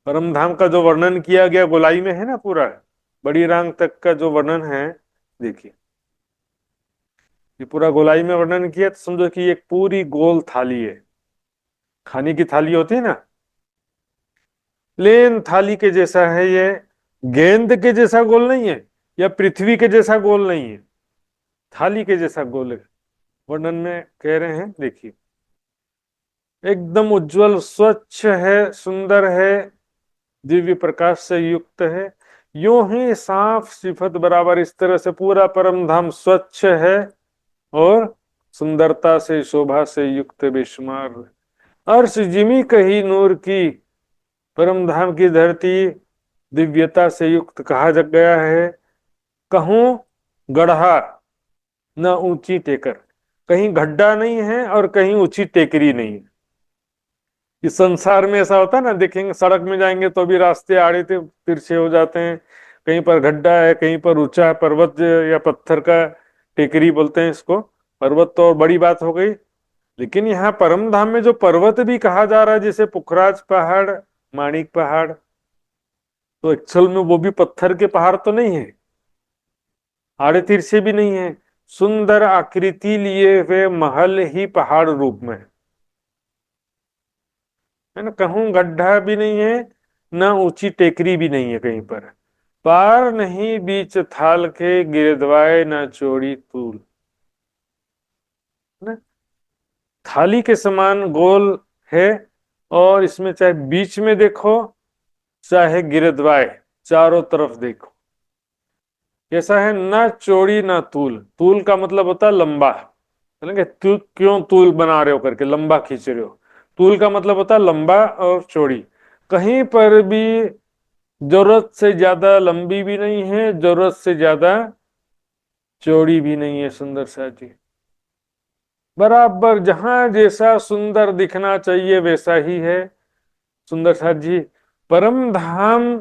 परम धाम का जो वर्णन किया गया गोलाई में है ना, पूरा बड़ी रांग तक का जो वर्णन है, देखिए ये पूरा गोलाई में वर्णन किया, तो समझो कि एक पूरी गोल थाली है। खाने की थाली होती है ना, प्लेन थाली के जैसा है ये। गेंद के जैसा गोल नहीं है, या पृथ्वी के जैसा गोल नहीं है, थाली के जैसा गोल वर्णन में कह रहे हैं। देखिए, एकदम उज्जवल, स्वच्छ है, सुंदर है, दिव्य प्रकाश से युक्त है। यूं ही साफ सिफत बराबर इस तरह से पूरा परम धाम स्वच्छ है और सुंदरता से, शोभा से युक्त बेशुमार। अर्श जिमी कही नूर की, परम धाम की धरती दिव्यता से युक्त कहा जा गया है। कहूं गढ़ा न ऊंची टेकर, कहीं गड्ढा नहीं है और कहीं ऊंची टेकरी नहीं है। इस संसार में ऐसा होता है ना, देखेंगे सड़क में जाएंगे तो भी रास्ते आड़े तिरछे हो जाते हैं, कहीं पर गड्ढा है, कहीं पर ऊंचा है, पर्वत या पत्थर का टेकरी बोलते हैं इसको। पर्वत तो और बड़ी बात हो गई, लेकिन यहाँ परम धाम में जो पर्वत भी कहा जा रहा है, जैसे पुखराज पहाड़, माणिक पहाड़, तो एक्चुअल में वो भी पत्थर के पहाड़ तो नहीं है, आड़े तिरछे भी नहीं है, सुंदर आकृति लिए हुए महल ही पहाड़ रूप में है ना। कहूं गड्ढा भी नहीं है, ना ऊंची टेकरी भी नहीं है कहीं पर। पार नहीं बीच थाल के, गिरदवाए ना चौड़ी तूल, है ना। थाली के समान गोल है, और इसमें चाहे बीच में देखो चाहे गिरदवाए, चारों तरफ देखो कैसा है, ना चौड़ी ना तूल। तूल का मतलब होता है लंबा, चलेंगे तू क्यों तूल बना रहे हो करके, लंबा खींच रहे हो। तूल का मतलब होता है लंबा और चौड़ी। कहीं पर भी जरूरत से ज्यादा लंबी भी नहीं है, जरूरत से ज्यादा चौड़ी भी नहीं है। सुंदर सा जी, बराबर जहां जैसा सुंदर दिखना चाहिए वैसा ही है। सुंदर सा जी, परम धाम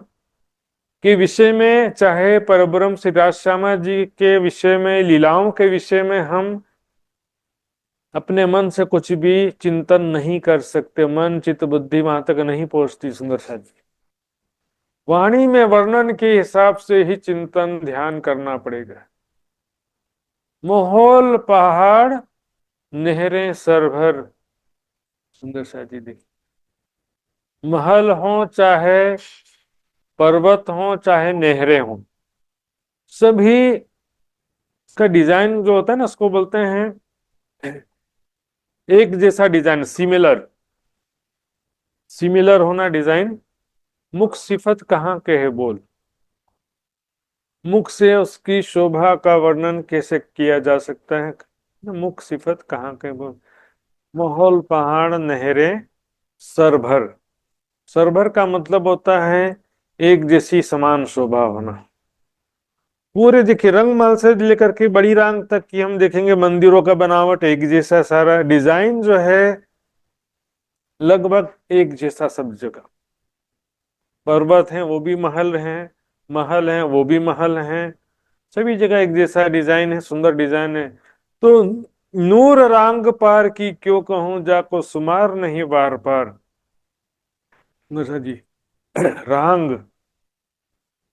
के विषय में, चाहे परब्रह्म श्री राज श्यामा जी के विषय में, लीलाओं के विषय में हम अपने मन से कुछ भी चिंतन नहीं कर सकते। मन चित्त बुद्धि वहां तक नहीं पहुंचती। सुंदर सा जी, वाणी में वर्णन के हिसाब से ही चिंतन ध्यान करना पड़ेगा। मोहोल पहाड़, नहरें सरभर। सुंदर सा जी देखिए, महल हो चाहे पर्वत हो चाहे नहरें हो, सभी का डिजाइन जो होता है ना, उसको बोलते हैं एक जैसा डिजाइन, सिमिलर। सिमिलर होना डिजाइन। मुख सिफत कहाँ के है बोल, मुख से उसकी शोभा का वर्णन कैसे किया जा सकता है। मुख सिफत कहाँ के बोल, माहौल पहाड़ नहरें सरभर। सरभर का मतलब होता है एक जैसी समान शोभा होना। पूरे देखिए, रंगमहल से लेकर के बड़ी रांग तक की हम देखेंगे, मंदिरों का बनावट एक जैसा, सारा डिजाइन जो है लगभग एक जैसा सब जगह। पर्वत हैं वो भी महल हैं, महल हैं वो भी महल हैं, सभी जगह एक जैसा डिजाइन है, सुंदर डिजाइन है। तो नूर रांग पार की क्यों कहूं, जाको सुमार नहीं बार पार। नरसा जी, रांग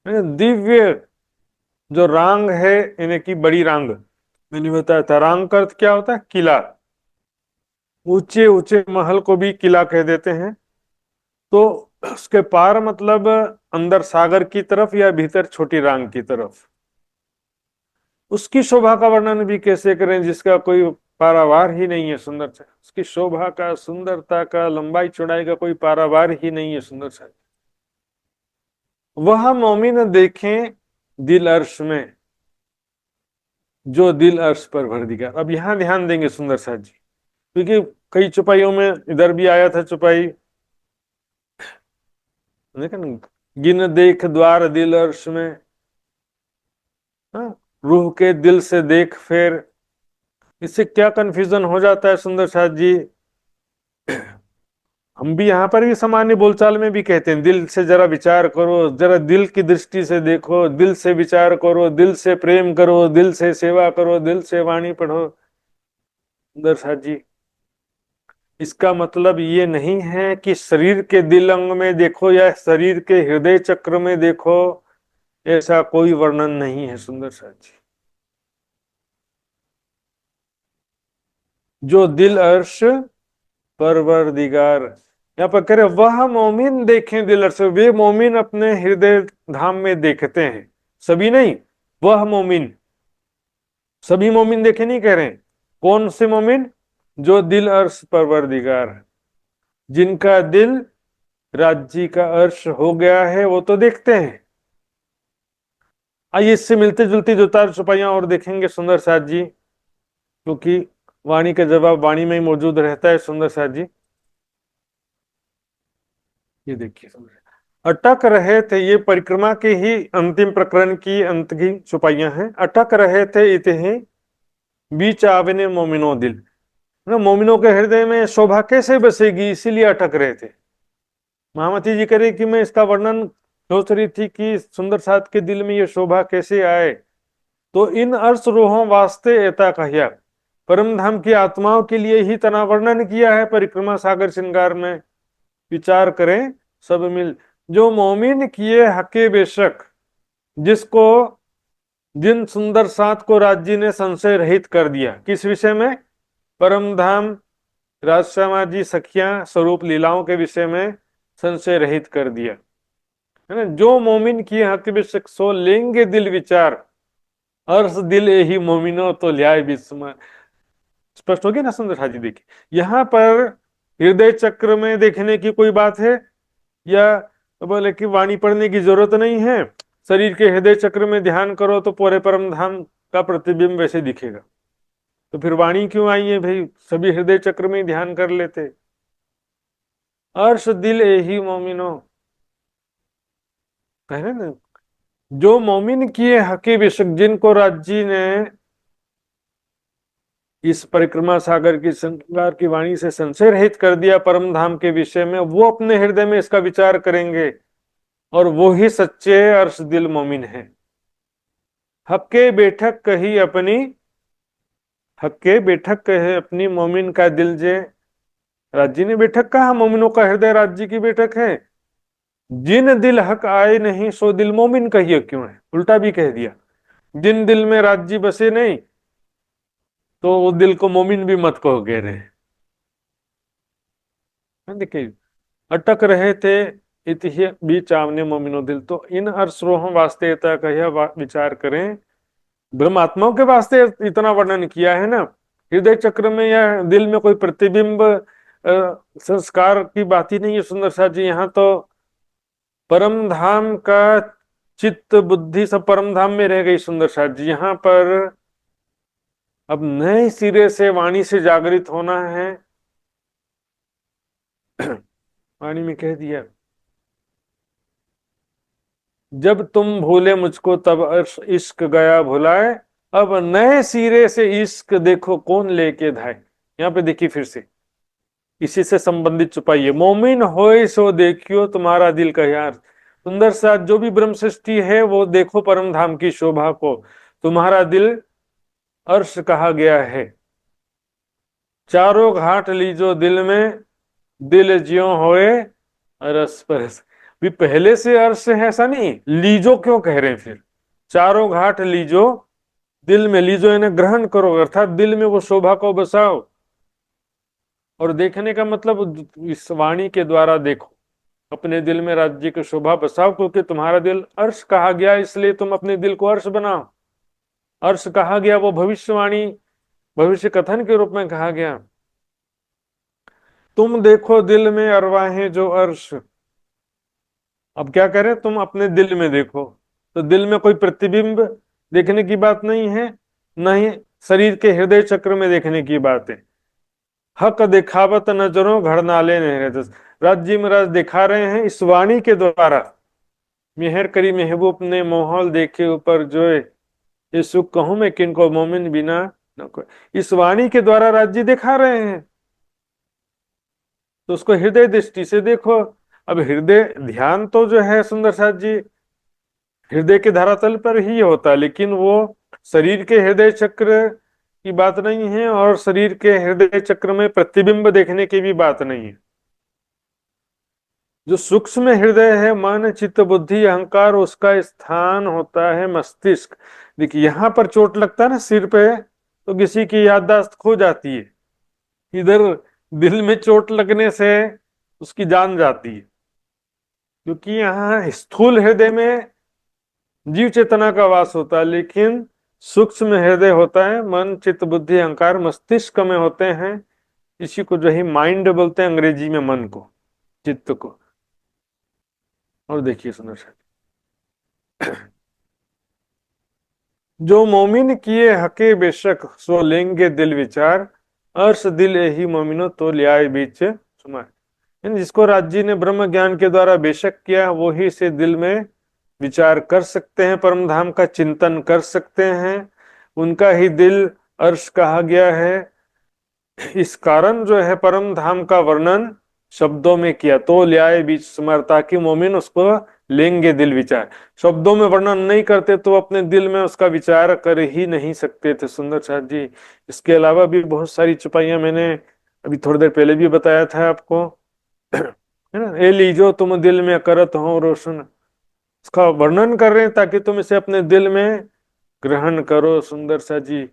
दिव्य, जो रांग है यानी कि बड़ी रांग, मैंने बताया था रांग का अर्थ क्या होता है, किला। ऊंचे ऊंचे महल को भी किला कह देते हैं। तो उसके पार मतलब अंदर सागर की तरफ या भीतर छोटी रांग की तरफ। उसकी शोभा का वर्णन भी कैसे करें जिसका कोई पारावार ही नहीं है। सुंदर सा उसकी शोभा का, सुंदरता का, लंबाई चौड़ाई का कोई पारावार ही नहीं है। सुंदर सा वह मोमिन देखें दिल अर्श में, जो दिल अर्श पर भर दिया। अब यहां ध्यान देंगे सुंदर सा जी, क्योंकि कई चौपाइयों में इधर भी आया था चौपाई, देखा ना, गिन देख द्वार दिल अर्श में, हाँ, रूह के दिल से देख फेर। इससे क्या कंफ्यूजन हो जाता है सुंदर साथ जी, हम भी यहाँ पर भी सामान्य बोलचाल में भी कहते हैं दिल से जरा विचार करो, जरा दिल की दृष्टि से देखो, दिल से विचार करो, दिल से प्रेम करो, दिल से सेवा करो, दिल से वाणी पढ़ो। सुंदर साथ जी, इसका मतलब ये नहीं है कि शरीर के दिल अंग में देखो या शरीर के हृदय चक्र में देखो, ऐसा कोई वर्णन नहीं है। सुंदर साथ जी, जो दिल अर्श परवरदिगार, यहाँ पर करे वह मोमिन देखें दिल अर्श, वे मोमिन अपने हृदय धाम में देखते हैं, सभी नहीं, वह मोमिन। सभी मोमिन देखे नहीं कह रहे हैं। कौन से मोमिन? जो दिल अर्श परवरदिगार है, जिनका दिल राज्य का अर्श हो गया है, वो तो देखते हैं। आइए इससे मिलते जुलती दो चार चौपाइयां और देखेंगे सुंदर साथ जी, क्योंकि वाणी का जवाब वाणी में ही मौजूद रहता है। सुंदर साथ जी ये देखिए, अटक रहे थे, ये परिक्रमा के ही अंतिम प्रकरण की अंत की चौपाइयां हैं। अटक रहे थे इतने बीच आवने मोमिनो दिल, ना मोमिनों के हृदय में शोभा कैसे बसेगी, इसीलिए अटक रहे थे। महामती जी कह रही कि मैं इसका वर्णन सोच रही थी कि सुंदर साथ के दिल में ये शोभा कैसे आए। तो इन अर्श रोहों वास्ते एता कहिया, परम धाम की आत्माओं के लिए ही तना वर्णन किया है परिक्रमा सागर श्रृंगार में। विचार करें सब मिल, जो मोमिन किए हके बेशक, जिसको जिन सुंदर साथ को राज्य ने संशय रहित कर दिया। किस विषय में? परम धाम, राजश्यामा जी सखियां स्वरूप लीलाओं के विषय में संशय रहित कर दिया, है ना। जो मोमिन किए हक बेशक, सो लेंगे दिल विचार, अर्श दिल यही मोमिनो तो ल्याय विस्मय। स्पष्ट हो गया ना सुंदर साथ जी? देखिए यहां पर हृदय चक्र में देखने की कोई बात है, या बोले कि वाणी पढ़ने की जरूरत नहीं है, शरीर के हृदय चक्र में ध्यान करो तो पूरे परम धाम का प्रतिबिंब वैसे दिखेगा। तो फिर वाणी क्यों आई है भाई? सभी हृदय चक्र में ही ध्यान कर लेते। अर्श दिल यही मोमिनो, कह रहे ना, जो मोमिन किए हकी विशक, जिनको राज्य ने इस परिक्रमा सागर की श्रृंगार की वाणी से संशय रहित कर दिया परम धाम के विषय में, वो अपने हृदय में इसका विचार करेंगे, और वो ही सच्चे अर्श दिल मोमिन है। हक्के बैठक कही अपनी, हक्के बैठक कहे अपनी, मोमिन का दिल जे राज्य ने बैठक कहा, मोमिनों का हृदय राज्य की बैठक है। जिन दिल हक आए नहीं, सो दिल मोमिन कहिए क्यों है, उल्टा भी कह दिया। जिन दिल में राज्य बसे नहीं, तो वो दिल को मोमिन भी मत कहो, कह रहे हैं। देखिए अटक रहे थे इतिह बीच आवने मोमिनो दिल, तो इन अर्शरोहों वास्ते कहिया विचार करें। ब्रह्मात्माओं के वास्ते इतना वर्णन किया है ना, हृदय चक्र में या दिल में कोई प्रतिबिंब संस्कार की बात ही नहीं है सुंदर साथ जी। यहाँ तो परम धाम का चित्त बुद्धि सब परम धाम में रह गई सुंदर साथ जी। यहाँ पर अब नए सिरे से वाणी से जागृत होना है। वाणी में कह दिया, जब तुम भूले मुझको तब इश्क गया भुलाए, अब नए सिरे से इश्क देखो कौन लेके धाए। यहाँ पे देखिए फिर से इसी से संबंधित चुपाइए, मोमिन होए सो देखियो तुम्हारा दिल का यार। सुंदर साथ जो भी ब्रह्म सृष्टि है वो देखो परम धाम की शोभा को, तुम्हारा दिल अर्श कहा गया है। चारों घाट लीजो दिल में, दिल ज्यों होए अरस परस। भी पहले से अर्श है ऐसा नहीं, लीजो क्यों कह रहे हैं फिर? चारों घाट लीजो दिल में, लीजो इन्हें ग्रहण करो, अर्थात दिल में वो शोभा को बसाओ। और देखने का मतलब इस वाणी के द्वारा देखो, अपने दिल में राज्य की शोभा बसाओ, क्योंकि तुम्हारा दिल अर्श कहा गया, इसलिए तुम अपने दिल को अर्श बनाओ। अर्श कहा गया वो भविष्यवाणी, भविष्य कथन के रूप में कहा गया। तुम देखो दिल में अरवाहें जो अर्श। अब क्या करें? तुम अपने दिल में देखो, तो दिल में कोई प्रतिबिंब देखने की बात नहीं है, नहीं शरीर के हृदय चक्र में देखने की बात है। हक दिखावत नजरों घर नाले नहीं, राज्य महाराज दिखा रहे हैं इस वाणी के द्वारा। मेहर करी महबूब ने माहौल देखे ऊपर जोए, ये सुख कहूं मैं किनको मोमिन बिना न कोई। इस वाणी के द्वारा राज्य दिखा रहे हैं, तो उसको हृदय दृष्टि से देखो। अब हृदय ध्यान तो जो है सुंदर साथ जी हृदय के धरातल पर ही होता है, लेकिन वो शरीर के हृदय चक्र की बात नहीं है, और शरीर के हृदय चक्र में प्रतिबिंब देखने की भी बात नहीं है। जो सूक्ष्म हृदय है, मन चित्त बुद्धि अहंकार, उसका स्थान होता है मस्तिष्क। देखिए यहां पर चोट लगता है ना सिर पे, तो किसी की याददाश्त खो जाती है। इधर दिल में चोट लगने से उसकी जान जाती है, क्योंकि यहाँ स्थूल हृदय में जीव चेतना का वास होता है, लेकिन सूक्ष्म हृदय होता है, मन चित्त बुद्धि अहंकार मस्तिष्क में होते हैं। इसी को जो है माइंड बोलते हैं अंग्रेजी में, मन को, चित्त को। और देखिए सुनो सर, जो मोमिन किए हके बेशक सो लेंगे दिल विचार, अर्श दिल यही मोमिनो तो लियाए बीच सुमार। यानी जिसको राज जी ने ब्रह्म ज्ञान के द्वारा बेशक किया, वो ही से दिल में विचार कर सकते हैं, परम धाम का चिंतन कर सकते हैं। उनका ही दिल अर्श कहा गया है। इस कारण जो है परम धाम का वर्णन शब्दों में किया, तो लियाए बीच सुमार, ताकि मोमिन उसको लेंगे दिल विचार। शब्दों में वर्णन नहीं करते तो अपने दिल में उसका विचार कर ही नहीं सकते थे सुंदर साथ जी। इसके अलावा भी बहुत सारी चुपाइयां मैंने अभी थोड़ी देर पहले भी बताया था आपको, है ना। ये लीजो तुम दिल में करत हो रोशन, इसका वर्णन कर रहे हैं ताकि तुम इसे अपने दिल में ग्रहण करो सुंदर सा जी।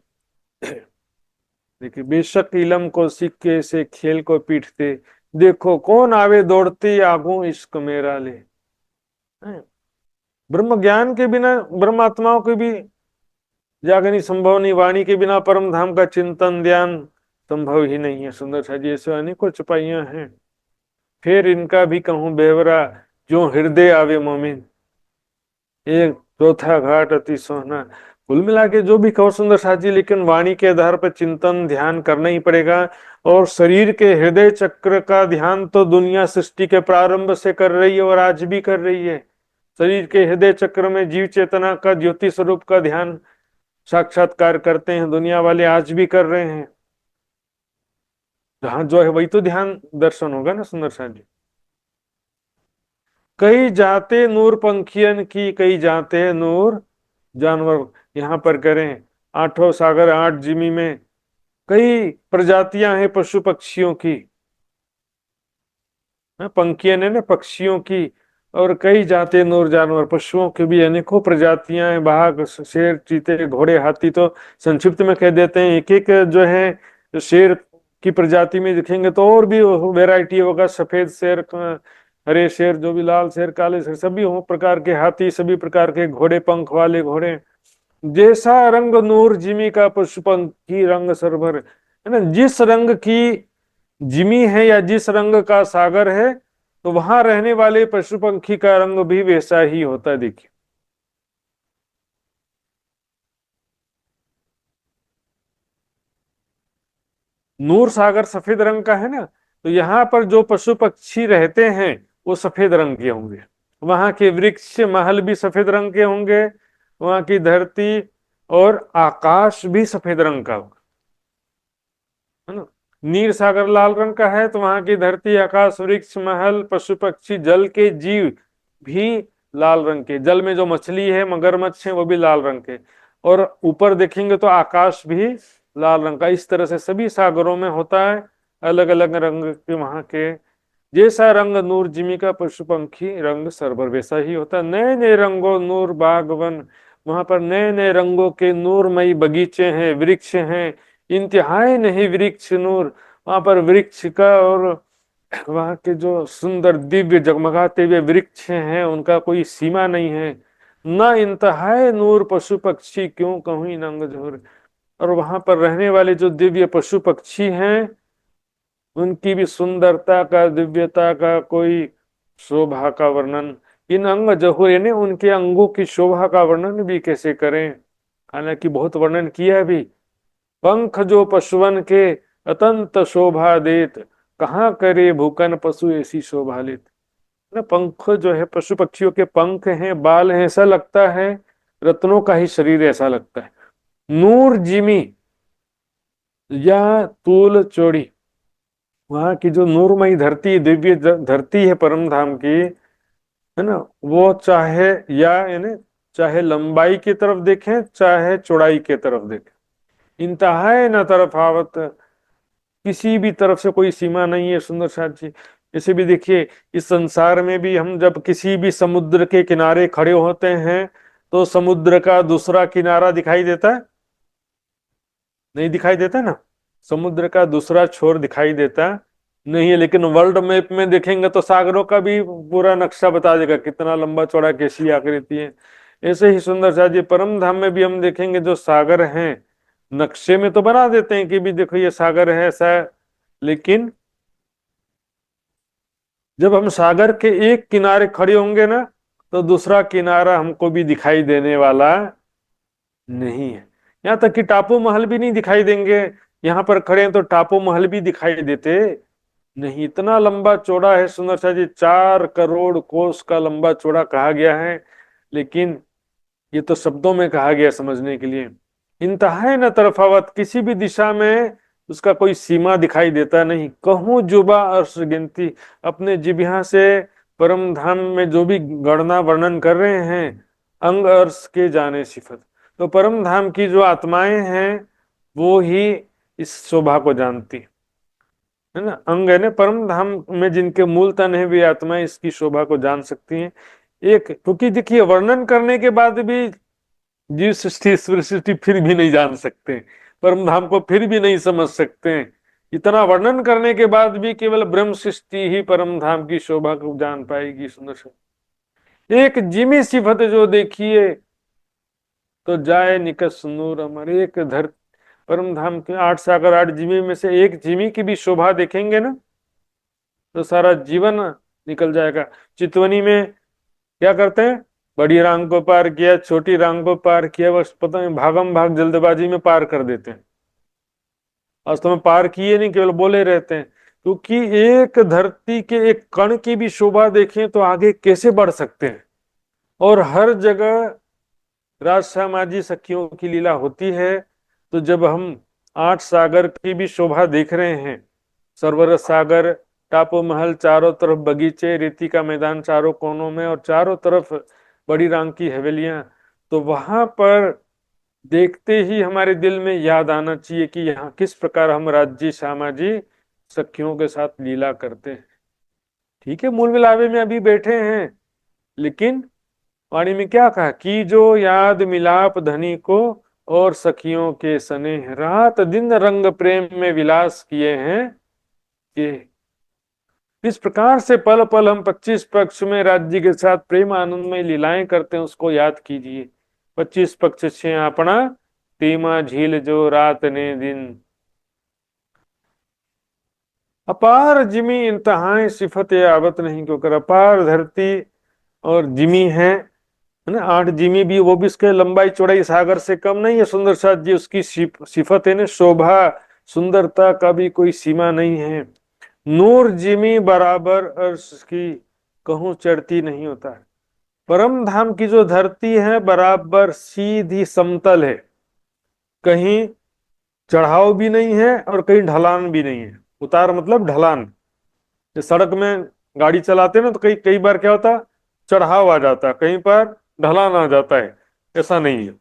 देखिए, बेशक इलम को सिक्के से खेल को पीटते, देखो कौन आवे दौड़ते आगू इश्क मेरा ले। हैं? ब्रह्म ज्ञान के बिना ब्रह्म आत्माओं के भी जागनी संभव नहीं, वाणी के बिना परम धाम का चिंतन ध्यान संभव ही नहीं है सुंदर सा जी। ऐसे अनेकों चुपाइयां हैं। फिर इनका भी कहूं बेवरा, जो हृदय आवे मोमिन, एक चौथा घाट अति सोहना। कुल मिला के जो भी कहो सुंदर साथ जी, लेकिन वाणी के आधार पर चिंतन ध्यान करना ही पड़ेगा। और शरीर के हृदय चक्र का ध्यान तो दुनिया सृष्टि के प्रारंभ से कर रही है और आज भी कर रही है। शरीर के हृदय चक्र में जीव चेतना का ज्योति स्वरूप का ध्यान साक्षात्कार करते हैं, दुनिया वाले आज भी कर रहे हैं। जहां जो है वही तो ध्यान दर्शन होगा ना सुंदर साथ जी। कई जाते नूर पंखियन की, कई जाते हैं नूर जानवर। यहाँ पर करें आठों सागर आठ जिमी में कई प्रजातियां हैं पशु पक्षियों की। पंखियन है ना पक्षियों की, और कई जाते नूर जानवर, पशुओं की भी अनेकों प्रजातियां हैं। बाघ शेर चीते घोड़े हाथी, तो संक्षिप्त में कह देते हैं। एक एक जो है शेर की प्रजाति में देखेंगे तो और भी वेराइटी होगा, सफेद शेर, हरे शेर, जो भी लाल शेर, काले शेर, सभी हो प्रकार के हाथी, सभी प्रकार के घोड़े, पंख वाले घोड़े। जैसा रंग नूर जिमी का पशु पंखी रंग सरभर, है ना। जिस रंग की जिमी है या जिस रंग का सागर है, तो वहां रहने वाले पशु पंखी का रंग भी वैसा ही होता है। देखिए, नूर सागर सफेद रंग का है ना, तो यहाँ पर जो पशु पक्षी रहते हैं वो सफेद रंग के होंगे। वहां के वृक्ष महल भी सफेद रंग के होंगे, वहां की धरती और आकाश भी सफेद रंग का होगा, है ना। नीर सागर लाल रंग का है, तो वहां की धरती आकाश वृक्ष महल पशु पक्षी जल के जीव भी लाल रंग के। जल में जो मछली है मगरमच्छ है वो भी लाल रंग के। और ऊपर देखेंगे तो आकाश भी लाल रंग का। इस तरह से सभी सागरों में होता है अलग अलग रंग के वहां के। जैसा रंग नूर जिमी का पशु पंखी रंग सरभर, वैसा ही होता है। नए नए रंगों नूर बागवन, वहां पर नए नए रंगों के नूरमयी बगीचे हैं, वृक्ष हैं, इंतहाई नहीं वृक्ष नूर। वहां पर वृक्ष का और वहां के जो सुंदर दिव्य जगमगाते हुए वृक्ष हैं उनका कोई सीमा नहीं है। न इंतहाई नूर पशु पक्षी क्यों कहूं नंग झोर। और वहां पर रहने वाले जो दिव्य पशु पक्षी हैं उनकी भी सुंदरता का दिव्यता का कोई शोभा का वर्णन इन अंग जहूर, यानी उनके अंगों की शोभा का वर्णन भी कैसे करें। हालांकि बहुत वर्णन किया है भी। पंख जो पशुवन के अतंत शोभा देत, कहाँ करे भूकन पशु ऐसी शोभा लेत। ना पंख जो है पशु पक्षियों के पंख हैं, बाल हैं, ऐसा लगता है रत्नों का ही शरीर ऐसा लगता है। नूर जिमी या तूल चोड़ी, वहां की जो नूरमयी धरती दिव्य धरती है परम धाम की, है ना, वो चाहे या यानी चाहे लंबाई की तरफ देखें चाहे चौड़ाई की तरफ देखें, इंतहाई न तरफ आवत, किसी भी तरफ से कोई सीमा नहीं है सुंदर साथ जी। जैसे भी देखिए, इस संसार में भी हम जब किसी भी समुद्र के किनारे खड़े होते हैं तो समुद्र का दूसरा किनारा दिखाई देता है, नहीं दिखाई देता ना। समुद्र का दूसरा छोर दिखाई देता नहीं है, लेकिन वर्ल्ड मैप में देखेंगे तो सागरों का भी पूरा नक्शा बता देगा कितना लंबा चौड़ा कैसी आकृति है। ऐसे ही सुंदर सा जी परम धाम में भी हम देखेंगे जो सागर हैं, नक्शे में तो बना देते हैं कि भी देखो ये सागर है ऐसा है, लेकिन जब हम सागर के एक किनारे खड़े होंगे ना, तो दूसरा किनारा हमको भी दिखाई देने वाला नहीं है। यहाँ तक कि टापू महल भी नहीं दिखाई देंगे। यहाँ पर खड़े हैं तो टापू महल भी दिखाई देते नहीं। इतना लंबा चौड़ा है सुंदर सा जी, 4 करोड़ कोस का लंबा चौड़ा कहा गया है। लेकिन ये तो शब्दों में कहा गया समझने के लिए। इंतहा न तरफावत, किसी भी दिशा में उसका कोई सीमा दिखाई देता नहीं। कहूं जुबा अर्श गिनती, अपने जिब्हा से परम धाम में जो भी गणना वर्णन कर रहे हैं, अंग अर्श के जाने सिफत। तो परम धाम की जो आत्माएं हैं वो ही इस शोभा को जानती है ना। अंग है ना, परम धाम में जिनके मूल तन है वे आत्माएं इसकी शोभा को जान सकती हैं। एक क्योंकि देखिए वर्णन करने के बाद भी जीव सृष्टि ईश्वर सृष्टि फिर भी नहीं जान सकते, परम धाम को फिर भी नहीं समझ सकते। इतना वर्णन करने के बाद भी केवल ब्रह्म सृष्टि ही परम धाम की शोभा को जान पाएगी। सुंदर से एक जिमी सिफत जो देखिए तो जाए निकस नूर अमर। एक धर परम धाम के 8 सागर 8 जिमी में से एक जिमी की भी शोभा देखेंगे ना, तो सारा जीवन निकल जाएगा। चितवनी में क्या करते हैं, बड़ी रांग को पार किया, छोटी रांग को पार किया, बस पता नहीं भागम भाग जल्दबाजी में पार कर देते हैं। वास्तव में पार किए नहीं, केवल बोले रहते हैं। क्योंकि एक धरती के एक कण की भी शोभा देखें तो आगे कैसे बढ़ सकते हैं। और हर जगह राजसा माझी सखियों की लीला होती है। तो जब हम 8 सागर की भी शोभा देख रहे हैं, सरोवर सागर, टापू महल, चारों तरफ बगीचे, रेती का मैदान चारों कोनों में, और चारों तरफ बड़ी रांग की हवेलियां, तो वहां पर देखते ही हमारे दिल में याद आना चाहिए कि यहाँ किस प्रकार हम राज्य सामाजी सखियों के साथ लीला करते हैं। ठीक है, मूल मिलावे में अभी बैठे हैं, लेकिन वाणी में क्या कहा कि जो याद मिलाप धनी को और सखियों के स्नेह, रात दिन रंग प्रेम में विलास किए हैं कि इस प्रकार से पल पल हम 25 पक्ष में राज्य के साथ प्रेम आनंद में लीलाएं करते हैं, उसको याद कीजिए। 25 पक्ष से अपना तीमा झील जो रात ने दिन, अपार जिमी इंतहाएं सिफत आवत नहीं क्यों कर। अपार धरती और जिमी है ना, 8 जिमी भी, वो भी उसके लंबाई चौड़ाई सागर से कम नहीं है। सुंदर साथ जी उसकी सिफत है ना, शोभा सुंदरता का भी कोई सीमा नहीं है। नूर जिमी बराबर अर्श की कहूं चढ़ती नहीं होता है। परम धाम की जो धरती है बराबर सीधी समतल है, कहीं चढ़ाव भी नहीं है और कहीं ढलान भी नहीं है। उतार मतलब ढलान। सड़क में गाड़ी चलाते हैं ना, तो कई कई बार क्या होता है, चढ़ाव आ जाता है, कहीं पर ढलान आ जाता है। ऐसा नहीं है,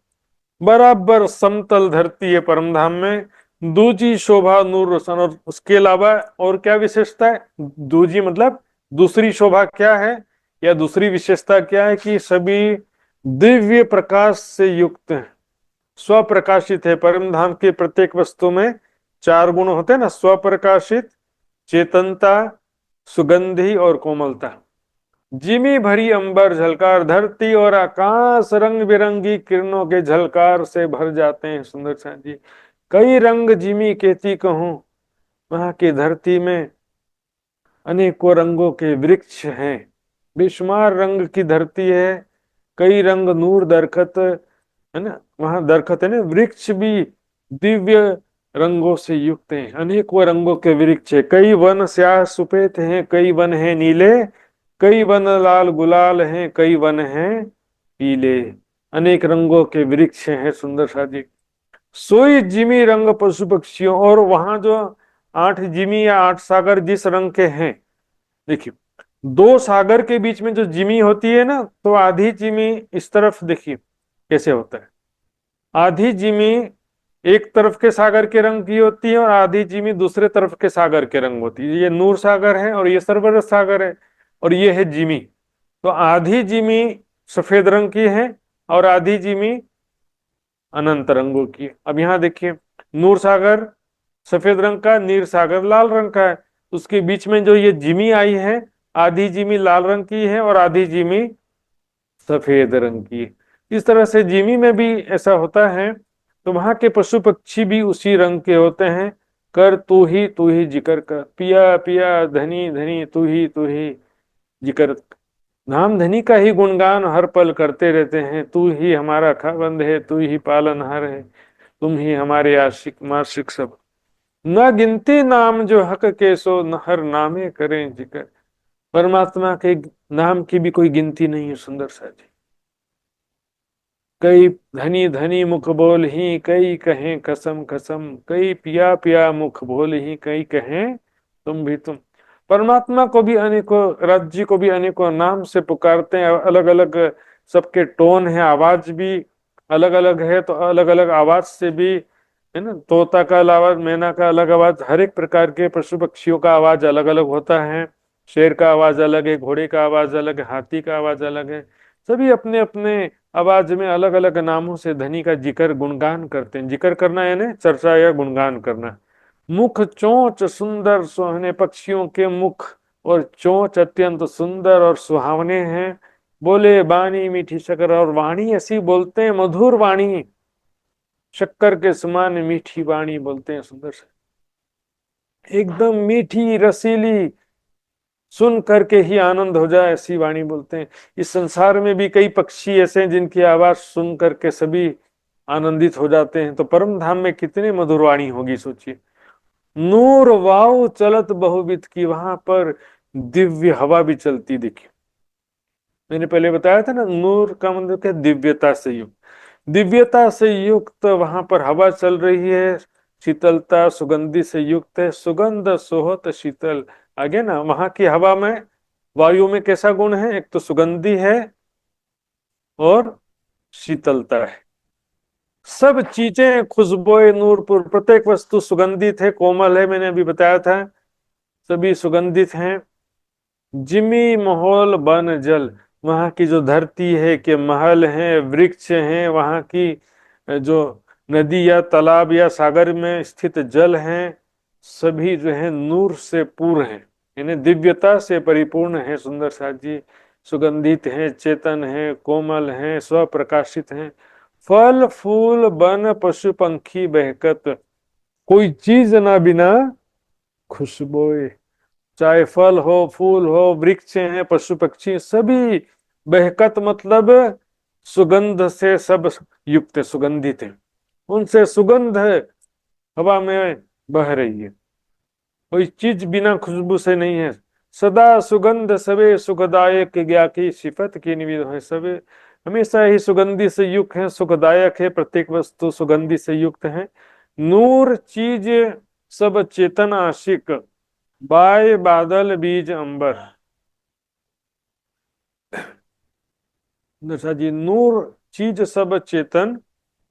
बराबर समतल धरती है परम धाम में। दूजी शोभा नूर रोशन, और उसके अलावा और क्या विशेषता है, दूजी मतलब दूसरी शोभा क्या है, या दूसरी विशेषता क्या है कि सभी दिव्य प्रकाश से युक्त हैं, स्वप्रकाशित है। परम धाम के प्रत्येक वस्तु में 4 गुण होते हैं ना, स्वप्रकाशित, चेतनता, सुगंधी और कोमलता। जिमी भरी अंबर झलकार, धरती और आकाश रंग बिरंगी किरणों के झलकार से भर जाते हैं। सुंदर सा जी कई रंग जिमी कहती कहूं, वहां की धरती में अनेकों रंगों के वृक्ष हैं। बेशुमार रंग की धरती है, कई रंग नूर दरखत है ना, वहां दरखत है ना, वृक्ष भी दिव्य रंगों से युक्त हैं। अनेकों रंगों के वृक्ष है, कई वन स्याह सुपेत हैं, कई वन हैं नीले, कई वन लाल गुलाल हैं, कई वन हैं पीले। अनेक रंगों के वृक्ष हैं। सुंदर सा जी सोई जिमी रंग पशु पक्षियों, और वहां जो 8 जिमी या 8 सागर जिस रंग के हैं, देखिए 2 सागर के बीच में जो जिमी होती है ना, तो आधी जिमी इस तरफ देखिए कैसे होता है। आधी जिमी एक तरफ के सागर के रंग की होती है और आधी जिमी दूसरे तरफ के सागर के रंग होती है। ये नूर सागर है और ये सरवर सागर है, और ये है जिमी। तो आधी जिमी सफेद रंग की है और आधी जिमी अनंत रंगों की। अब यहां देखिए, नूर सागर सफेद रंग का, नीर सागर लाल रंग का है। उसके बीच में जो ये जिमी आई है, आधी जिमी लाल रंग की है और आधी जिमी सफेद रंग की। इस तरह से जिमी में भी ऐसा होता है। तो वहां के पशु पक्षी भी उसी रंग के होते हैं। कर तू ही जिक्र कर, पिया पिया धनी धनी तू ही जिक्र। नाम धनी का ही गुणगान हर पल करते रहते हैं। तू ही हमारा खाबंद है, तू ही पालनहार है, तुम ही हमारे आशिक माशिक सब। न गिनती नाम जो हक के सो न हर नामे करें जिक्र। परमात्मा के नाम की भी कोई गिनती नहीं है सुंदर सा जी। कई धनी धनी मुख बोल ही कई कहें कसम कसम, कई पिया पिया मुख बोल ही कई कहें तुम भी तुम। परमात्मा को भी अनेकों, राज्य को भी अनेकों नाम से पुकारते हैं। अलग अलग सबके टोन है, आवाज भी अलग अलग है, तो अलग अलग आवाज से भी, है ना, तोता का आवाज, मैना का अलग आवाज, हर एक प्रकार के पशु पक्षियों का आवाज अलग अलग होता है। शेर का आवाज अलग है, घोड़े का आवाज अलग है, हाथी का आवाज अलग है। सभी अपने अपने आवाज में अलग अलग नामों से धनी का जिक्र गुणगान करते हैं। जिक्र करना यानी चर्चा या गुणगान करना। मुख चोंच सुंदर सुहावने, पक्षियों के मुख और चोंच अत्यंत सुंदर और सुहावने हैं। बोले बानी मीठी शक्कर, और वाणी ऐसी बोलते हैं, मधुर वाणी, शक्कर के समान मीठी वाणी बोलते हैं सुंदर से, एकदम मीठी रसीली, सुन करके ही आनंद हो जाए ऐसी वाणी बोलते हैं। इस संसार में भी कई पक्षी ऐसे हैं जिनकी आवाज सुन करके सभी आनंदित हो जाते हैं, तो परम धाम में कितनी मधुर वाणी होगी सोचिए। नूर वाव चलत बहुविध की, वहां पर दिव्य हवा भी चलती दिखी। मैंने पहले बताया था ना, नूर का मतलब क्या, दिव्यता से युक्त। दिव्यता से युक्त वहां पर हवा चल रही है, शीतलता सुगंधि से युक्त है, सुगंध सोहत शीतल। आगे ना, वहां की हवा में, वायु में कैसा गुण है, एक तो सुगंधि है और शीतलता है। सब चीजें खुशबोए नूरपुर, प्रत्येक वस्तु सुगंधित है, कोमल है, मैंने अभी बताया था, सभी सुगंधित हैं। जिमी माहौल बन जल, वहां की जो धरती है के महल हैं, वृक्ष हैं, वहां की जो नदी या तालाब या सागर में स्थित जल हैं, सभी जो है नूर से पूर्ण है, यानी दिव्यता से परिपूर्ण है सुंदर सा जी। सुगंधित हैं, चेतन हैं, कोमल हैं, स्वप्रकाशित हैं। फल फूल वन पशु पंखी बहकत, कोई चीज ना बिना खुशबोए। चाहे फल हो, फूल हो, वृक्ष हैं, पशु पक्षी, सभी बहकत मतलब सुगंध से सब युक्त है, सुगंधित है, उनसे सुगंध हवा में बह रही है। कोई चीज बिना खुशबू से नहीं है। सदा सुगंध सवे सुखदायक, ज्ञा की सिफत की निविद है, सवे हमेशा ही सुगंधि से युक्त है, सुखदायक है, प्रत्येक वस्तु सुगंधि से युक्त है। नूर चीज सब चेतन आशिक, बाय बादल बीज अंबर। दशा जी, नूर चीज सब चेतन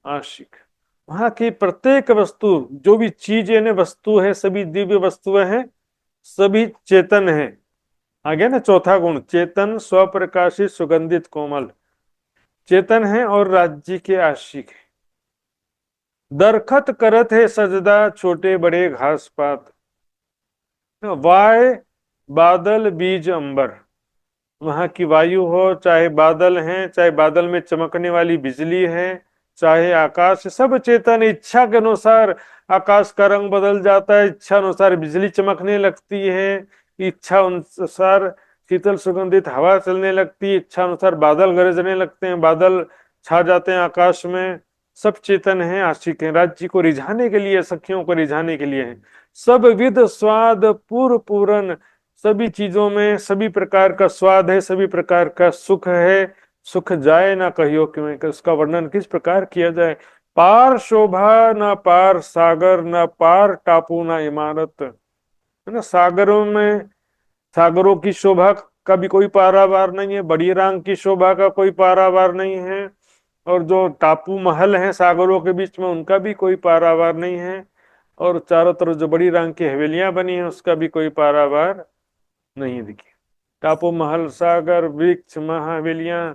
आशिक, वहां की प्रत्येक वस्तु, जो भी चीज यानी वस्तु है, सभी दिव्य वस्तुएं हैं, सभी चेतन है। आ गया ना चौथा गुण, चेतन स्वप्रकाशित सुगंधित कोमल, चेतन है और राज्य के आशिक है। दरखत करत है सजदा, छोटे बड़े घास पात, वाय बादल बीज अंबर, वहां की वायु हो, चाहे बादल हैं, चाहे बादल में चमकने वाली बिजली है, चाहे आकाश, सब चेतन, इच्छा के अनुसार आकाश का रंग बदल जाता है, इच्छा अनुसार बिजली चमकने लगती है, इच्छा अनुसार शीतल सुगंधित हवा चलने लगती है, इच्छा अनुसार बादल गरजने लगते हैं, बादल छा जाते हैं आकाश में। सब चेतन हैं, आशिक हैं, राज्य को रिझाने के लिए, सखियों को रिझाने के लिए है। सब विध स्वाद पूर पूरन, सभी चीजों में सभी प्रकार का स्वाद है, सभी प्रकार का सुख है। सुख जाए ना कहियो क्यों, उसका वर्णन किस प्रकार किया जाए। पार शोभा ना पार सागर, ना पार टापू ना इमारत, है ना, सागरों में, सागरों की शोभा का भी कोई पारावार नहीं है, बड़ी रांग की शोभा का कोई पारावार नहीं है, और जो टापू महल हैं सागरों के बीच में, उनका भी कोई पारावार नहीं है, और चारों तरफ जो बड़ी रांग की हवेलियां बनी हैं उसका भी कोई पारावार नहीं दिखी। टापू महल सागर वृक्ष महावेलियां,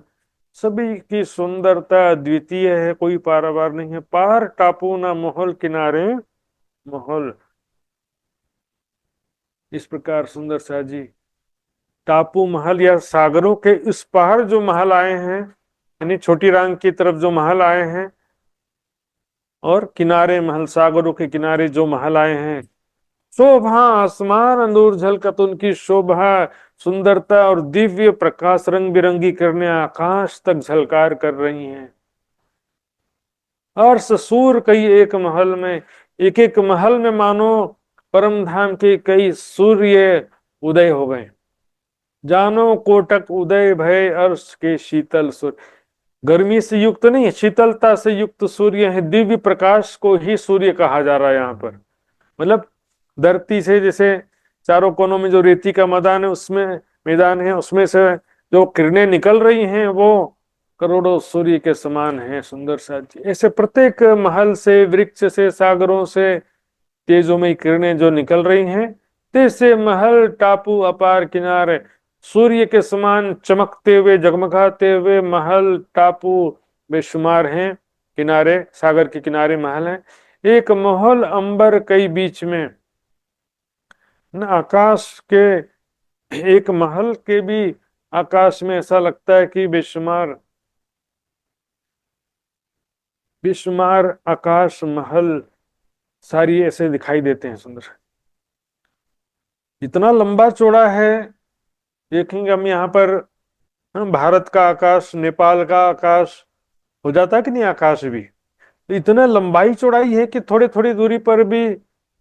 सभी की सुंदरता द्वितीय है, कोई पारावार नहीं है। पार टापू ना मोहल किनारे मोहल, इस प्रकार सुंदर शाह जी टापू महल या सागरों के इस पार जो महल आए हैं, यानी छोटी रांग की तरफ जो महल आए हैं और किनारे महल, सागरों के किनारे जो महल आए हैं, शोभा आसमान अंदूर झलकत, उनकी शोभा, सुंदरता और दिव्य प्रकाश रंग बिरंगी करने आकाश तक झलकार कर रही हैं। अर्श सूर कई एक महल में, एक एक महल में मानो परम धाम के कई सूर्य उदय हो गए। जानो कोटक उदय भय अर्श के शीतल सूर्य, गर्मी से युक्त नहीं, शीतलता से युक्त सूर्य है। दिव्य प्रकाश को ही सूर्य कहा जा रहा है यहाँ पर। मतलब धरती से जैसे चारों कोनों में जो रेती का मैदान है उसमें से जो किरणें निकल रही हैं वो करोड़ों सूर्य के समान है। सुंदर सा जी, ऐसे प्रत्येक महल से, वृक्ष से, सागरों से तेजोमय किरणें जो निकल रही हैं, तैसे महल टापू अपार किनारे सूर्य के समान चमकते हुए, जगमगाते हुए महल टापू बेशुमार हैं। किनारे, सागर के किनारे महल हैं। एक महल अंबर कई बीच में, न आकाश के, एक महल के भी आकाश में ऐसा लगता है कि बेशुमार बेशुमार आकाश महल सारी ऐसे दिखाई देते हैं। सुंदर, इतना लंबा चौड़ा है। देखेंगे हम यहाँ पर, भारत का आकाश, नेपाल का आकाश हो जाता है कि नहीं, आकाश भी तो इतना लंबाई चौड़ाई है कि थोड़ी थोड़ी दूरी पर भी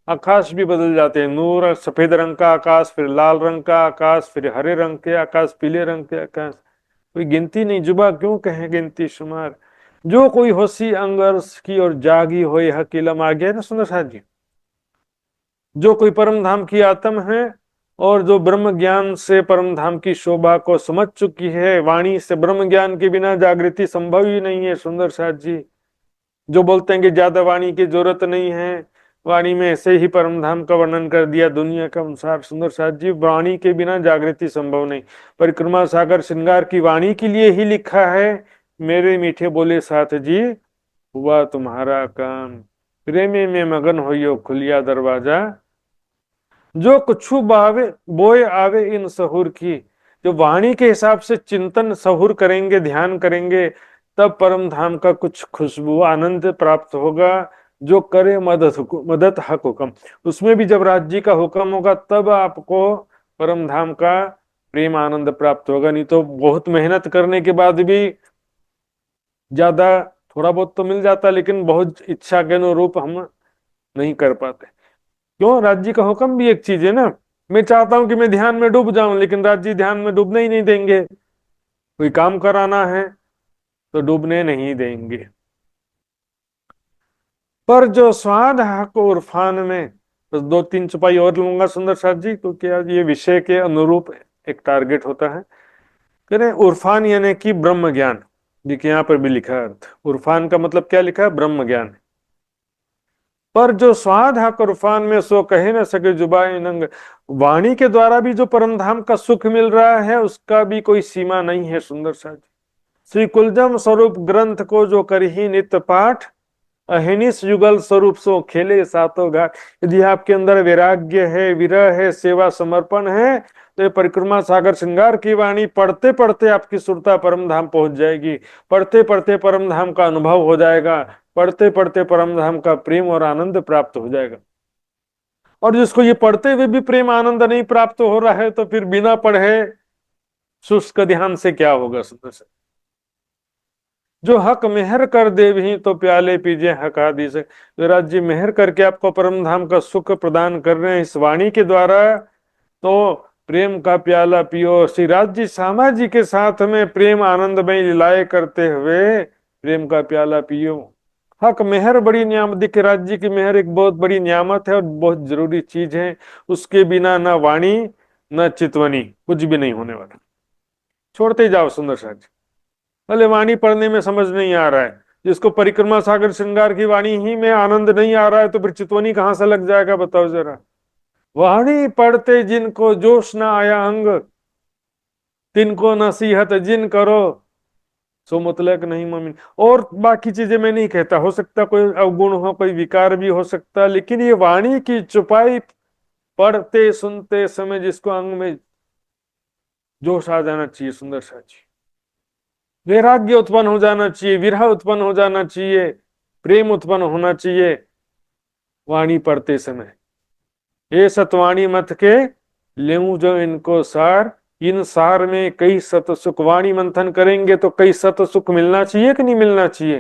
आकाश भी बदल जाते हैं। नूर सफेद रंग का आकाश, फिर लाल रंग का आकाश, फिर हरे रंग के आकाश, पीले रंग के आकाश, कोई गिनती नहीं, जुबा क्यों कहें गिनती शुमार। जो कोई होशी अंगर्ष की और जागी हो यह किलम आ गया ना सुंदर साथ जी। जो कोई परम धाम की आत्म है और जो ब्रह्म ज्ञान से परम धाम की शोभा को समझ चुकी है, वाणी से ब्रह्म ज्ञान के बिना जागृति संभव ही नहीं है। सुंदर साथ जी, जो बोलते हैं कि ज्यादा वाणी की जरूरत नहीं है, वाणी में ऐसे ही परम धाम का वर्णन कर दिया दुनिया का अनुसार। सुंदर साथ जी, वाणी के बिना जागृति संभव नहीं। परिक्रमा सागर श्रृंगार की वाणी के लिए ही लिखा है, मेरे मीठे बोले साथ जी हुआ तुम्हारा काम, प्रेमे में मगन होइयो खुलिया दरवाजा, जो कुछु बावे बोए आवे इन सहूर की। जो वाणी के हिसाब से चिंतन सहूर करेंगे, ध्यान करेंगे, तब परम धाम का कुछ खुशबू आनंद प्राप्त होगा। जो करे मदद हक हुक्म, उसमें भी जब राज्य जी का हुक्म होगा तब आपको परम धाम का प्रेम आनंद प्राप्त होगा। नहीं तो बहुत मेहनत करने के बाद भी ज्यादा, थोड़ा बहुत तो मिल जाता लेकिन बहुत इच्छा के अनुरूप हम नहीं कर पाते। क्यों, राज्य का हुक्म भी एक चीज है ना। मैं चाहता हूं कि मैं ध्यान में डूब जाऊं, लेकिन राज्य ध्यान में डूबने ही नहीं देंगे। कोई काम कराना है तो डूबने नहीं देंगे। पर जो स्वाद हक उर्फान में, बस दो तीन चौपाई और लूंगा सुंदर साथ जी, क्योंकि आज ये विषय के अनुरूप एक टारगेट होता है। कह रहे उर्फान यानी कि ब्रह्म ज्ञान। देखिए यहाँ पर भी लिखा है अर्थ, उर्फान का मतलब क्या लिखा है, ब्रह्म ज्ञान। पर जो स्वाद है कुरफान में सो कहे न सके जुबान नंग, वाणी के द्वारा भी जो परम धाम का सुख मिल रहा है उसका भी कोई सीमा नहीं है। सुंदर सा श्री कुलजम स्वरूप ग्रंथ को जो करही नित्य पाठ, अहिनिस युगल स्वरूप सो खेले सातों घाट। यदि आपके अंदर वैराग्य है, विरह है, सेवा समर्पण है, तो ये परिक्रमा सागर श्रृंगार की वाणी पढ़ते पढ़ते आपकी सुरता परम धाम पहुंच जाएगी। पढ़ते पढ़ते परम धाम का अनुभव हो जाएगा। पढ़ते पढ़ते परम धाम का प्रेम और आनंद प्राप्त हो जाएगा। और जिसको ये पढ़ते हुए भी प्रेम आनंद नहीं प्राप्त हो रहा है, तो फिर बिना पढ़े शुष्क ध्यान से क्या होगा। सुंदर से, जो हक मेहर कर दे भी तो प्याले पीजे हक आदि से। तो राज्य मेहर करके आपको परम धाम का सुख प्रदान कर रहे हैं इस वाणी के द्वारा, तो प्रेम का प्याला पियो। श्री राज्य श्यामा जी के साथ में प्रेम आनंद में लीलाएं करते हुए प्रेम का प्याला पियो। हक मेहर बड़ी नियामत, देखिए राज्य की मेहर एक बहुत बड़ी नियामत है और बहुत जरूरी चीज है। उसके बिना ना वाणी न चितवनी, कुछ भी नहीं होने वाला। छोड़ते जाओ सुंदर साज, भले वाणी पढ़ने में समझ नहीं आ रहा है, जिसको परिक्रमा सागर श्रृंगार की वाणी ही में आनंद नहीं आ रहा है, तो फिर चितवनी कहां से लग जाएगा बताओ जरा। वाणी पढ़ते जिनको जोश ना आया अंग, तिनको नसीहत जिन करो सो मुतलक नहीं मोमिन। और बाकी चीजें मैं नहीं कहता, हो सकता कोई अवगुण हो, कोई विकार भी हो सकता, लेकिन ये वाणी की चुपाई पढ़ते सुनते समय जिसको अंग में जोश आ जाना चाहिए। सुंदर सा जी, वैराग्य उत्पन्न हो जाना चाहिए, विरह उत्पन्न हो जाना चाहिए, प्रेम उत्पन्न होना चाहिए वाणी पढ़ते समय। ये सतवाणी मत के लेऊं जो इनको सार, इन सार में कई सत सुख। वाणी मंथन करेंगे तो कई सत सुख मिलना चाहिए कि नहीं मिलना चाहिए?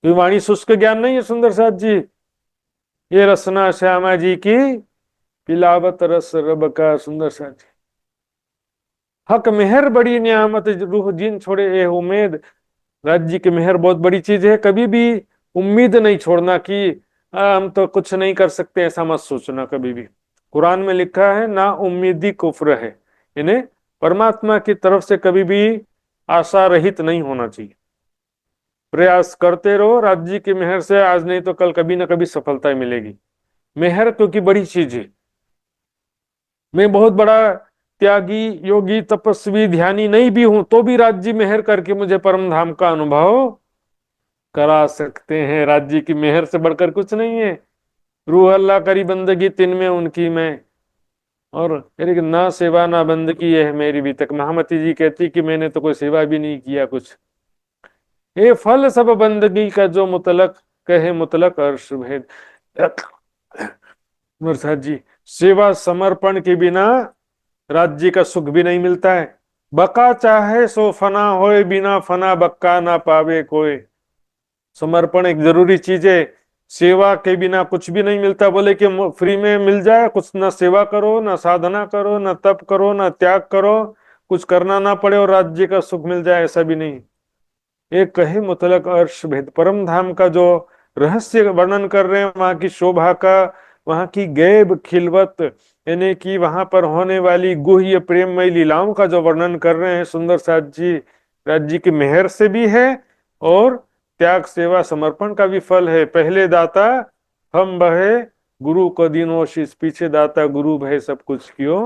ये वाणी शुष्क ज्ञान नहीं है सुंदर साथ जी। ये रसना श्यामा जी की पिलावत रस रब का सुंदर साथ जी। हक मेहर बड़ी नियामत रूह जिन छोड़े ए उम्मीद। राज्य की मेहर बहुत बड़ी चीज है। कभी भी उम्मीद नहीं छोड़ना कि हम तो कुछ नहीं कर सकते, ऐसा मत सोचना कभी भी। कुरान में लिखा है ना उम्मीदी कुफ्र है। इन्हें परमात्मा की तरफ से कभी भी आशा रहित नहीं होना चाहिए। प्रयास करते रहो, राज्य की मेहर से आज नहीं तो कल कभी ना कभी सफलता मिलेगी। मेहर क्योंकि बड़ी चीज है। मैं बहुत बड़ा त्यागी, योगी, तपस्वी, ध्यानी नहीं भी हूं तो भी राज्य मेहर करके मुझे परम धाम का अनुभव करा सकते हैं। राज्य की मेहर से बढ़कर कुछ नहीं है। रूह अल्लाह करी बंदगी तिन में उनकी मैं, और लेकिन ना सेवा ना बंदगी ये है मेरी भी तक। महामती जी कहती कि मैंने तो कोई सेवा भी नहीं किया कुछ। ये फल सब बंदगी का जो मुतलक कहे मुतलक अर्श भेद। मुर्शद जी, सेवा समर्पण के बिना राज्य का सुख भी नहीं मिलता है। बका चाहे सो फना होए, बिना फना बक्का ना पावे कोई। समर्पण एक जरूरी चीज है। सेवा के बिना कुछ भी नहीं मिलता। बोले कि फ्री में मिल जाए कुछ, ना सेवा करो, ना साधना करो, ना तप करो, ना त्याग करो, कुछ करना ना पड़े और राज्य का सुख मिल जाए, ऐसा भी नहीं। एक कहे मुतलक अर्श भेद। परम धाम का जो रहस्य वर्णन कर रहे हैं, वहां की शोभा का, वहां की गैब खिलवत, यानी कि वहां पर होने वाली गुह्य प्रेममय लीलाओं का जो वर्णन कर रहे हैं सुंदर साथ जी, राज्य की मेहर से भी है और त्याग सेवा समर्पण का भी फल है। पहले दाता हम बहे गुरु को दीनो शीश, पीछे दाता गुरु भय सब कुछ कियो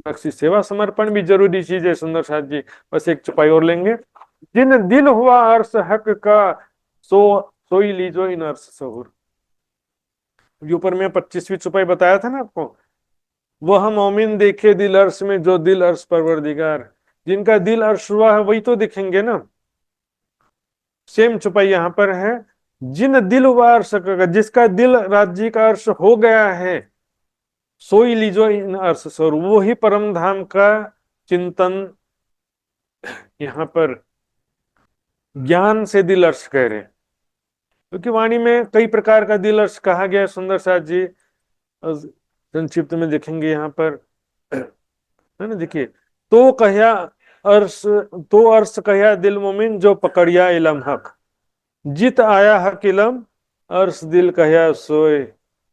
बख्शिश। सेवा समर्पण भी जरूरी चीज है सुंदर साथ जी। बस एक चुपाई और लेंगे। जिन दिल हुआ अर्श हक का, सो सोई लीजो इन अर्श सहूर। ये ऊपर में 25वीं चुपाई बताया था ना आपको। वो हम मोमिन देखे दिल अर्श में, जो दिल अर्श परवरदिगार। जिनका दिल अर्श हुआ है वही तो दिखेंगे ना। सेम चुपाई यहां पर है। जिन दिल हुआ अर्श का, जिसका दिल राज्य का अर्श हो गया है, सोई लीजो इन अर्श सहूर। वो ही परम धाम का चिंतन यहाँ पर ज्ञान से दिल अर्श कह रहे हैं। क्योंकि वाणी में कई प्रकार का दिल अर्श कहा गया है सुंदर साथ जी। संक्षिप्त में देखेंगे यहाँ पर, है ना, देखिए। तो कह्या अर्श, तो अर्श कह्या दिल मोमिन, जो पकड़िया इलम हक। जित आया हक इलम, अर्श दिल कह्या सोए।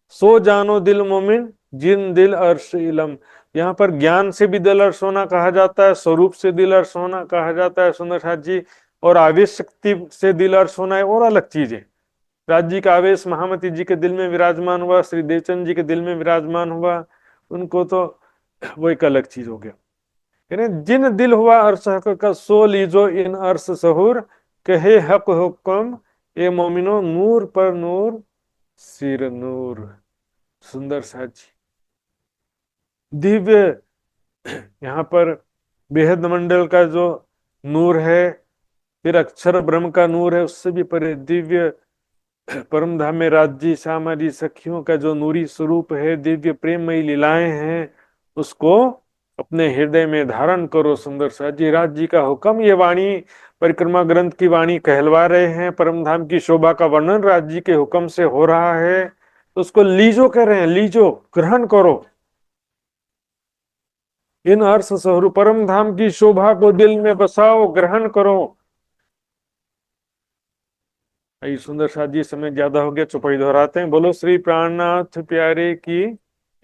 सो जानो दिल मोमिन, जिन दिल अर्श इलम। यहाँ पर ज्ञान से भी दिल अर्श होना कहा जाता है, स्वरूप से दिल अर्श होना कहा जाता है सुंदर साथ जी, और आवेश शक्ति से दिल अर्श होना है और अलग चीज है। राज्य का आवेश महामती जी के दिल में विराजमान हुआ, श्री देवचंद जी के दिल में विराजमान हुआ, उनको तो वो एक अलग चीज हो गया। यानी जिन दिल हुआ अर्श हक का, सो लीजो इन अर्श सहूर। कहे हक हुक्म ए मोमिनो, नूर पर नूर सिर नूर। सुंदर साजी दिव्य, यहाँ पर बेहद मंडल का जो नूर है, फिर अक्षर ब्रह्म का नूर है, उससे भी परे दिव्य परम धाम में राज्य श्यामाजी सखियों का जो नूरी स्वरूप है, दिव्य प्रेममयी लीलाएं हैं, उसको अपने हृदय में धारण करो सुंदर साजी। राज्य का हुक्म, ये वाणी परिक्रमा ग्रंथ की वाणी कहलवा रहे हैं। परम धाम की शोभा का वर्णन राज्य के हुक्म से हो रहा है, तो उसको लीजो कह रहे हैं, लीजो ग्रहण करो। इन अर्थ स्वरूप परम धाम की शोभा को दिल में बसाओ, ग्रहण करो। आई सुंदर साजी, समय ज्यादा हो गया, चौपाई दोहराते हैं। बोलो श्री प्राणनाथ प्यारे की।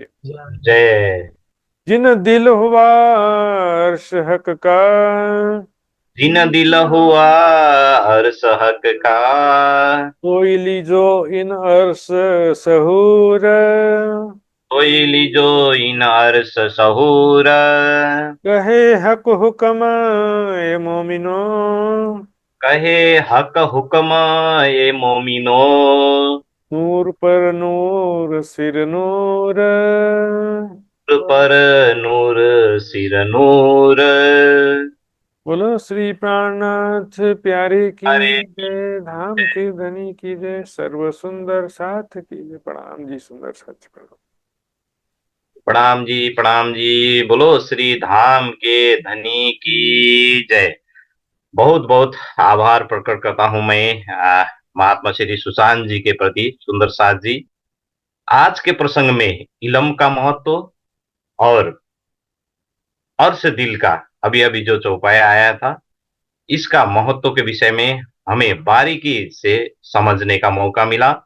जय। जिन दिल हुआ अर्श हक का, जिन दिल हुआ अर्श हक का, कोई लीजो इन अर्श सहूर। सोई लीजो इन अर्श सहूर। कहे हक हुक्म ए मोमिनो, कहे हक हुक्म ए मोमिनो, नूर पर नूर सिर नूर। नूर पर नूर सिर नूर। बोलो श्री प्राणनाथ प्यारे की अरे जय, धाम के धनी की जय, सर्व सुंदर साथ की जय। प्रणाम जी, सुंदर साथ जी, प्रणाम। प्रणाम जी, बोलो श्री धाम के धनी की जय। बहुत बहुत आभार प्रकट करता हूं मैं महात्मा श्री सुशांत जी के प्रति, सुंदर साथ जी। आज के प्रसंग में इलम का महत्व और अर्श दिल का अभी अभी जो चौपाया आया था, इसका महत्व के विषय में हमें बारीकी से समझने का मौका मिला।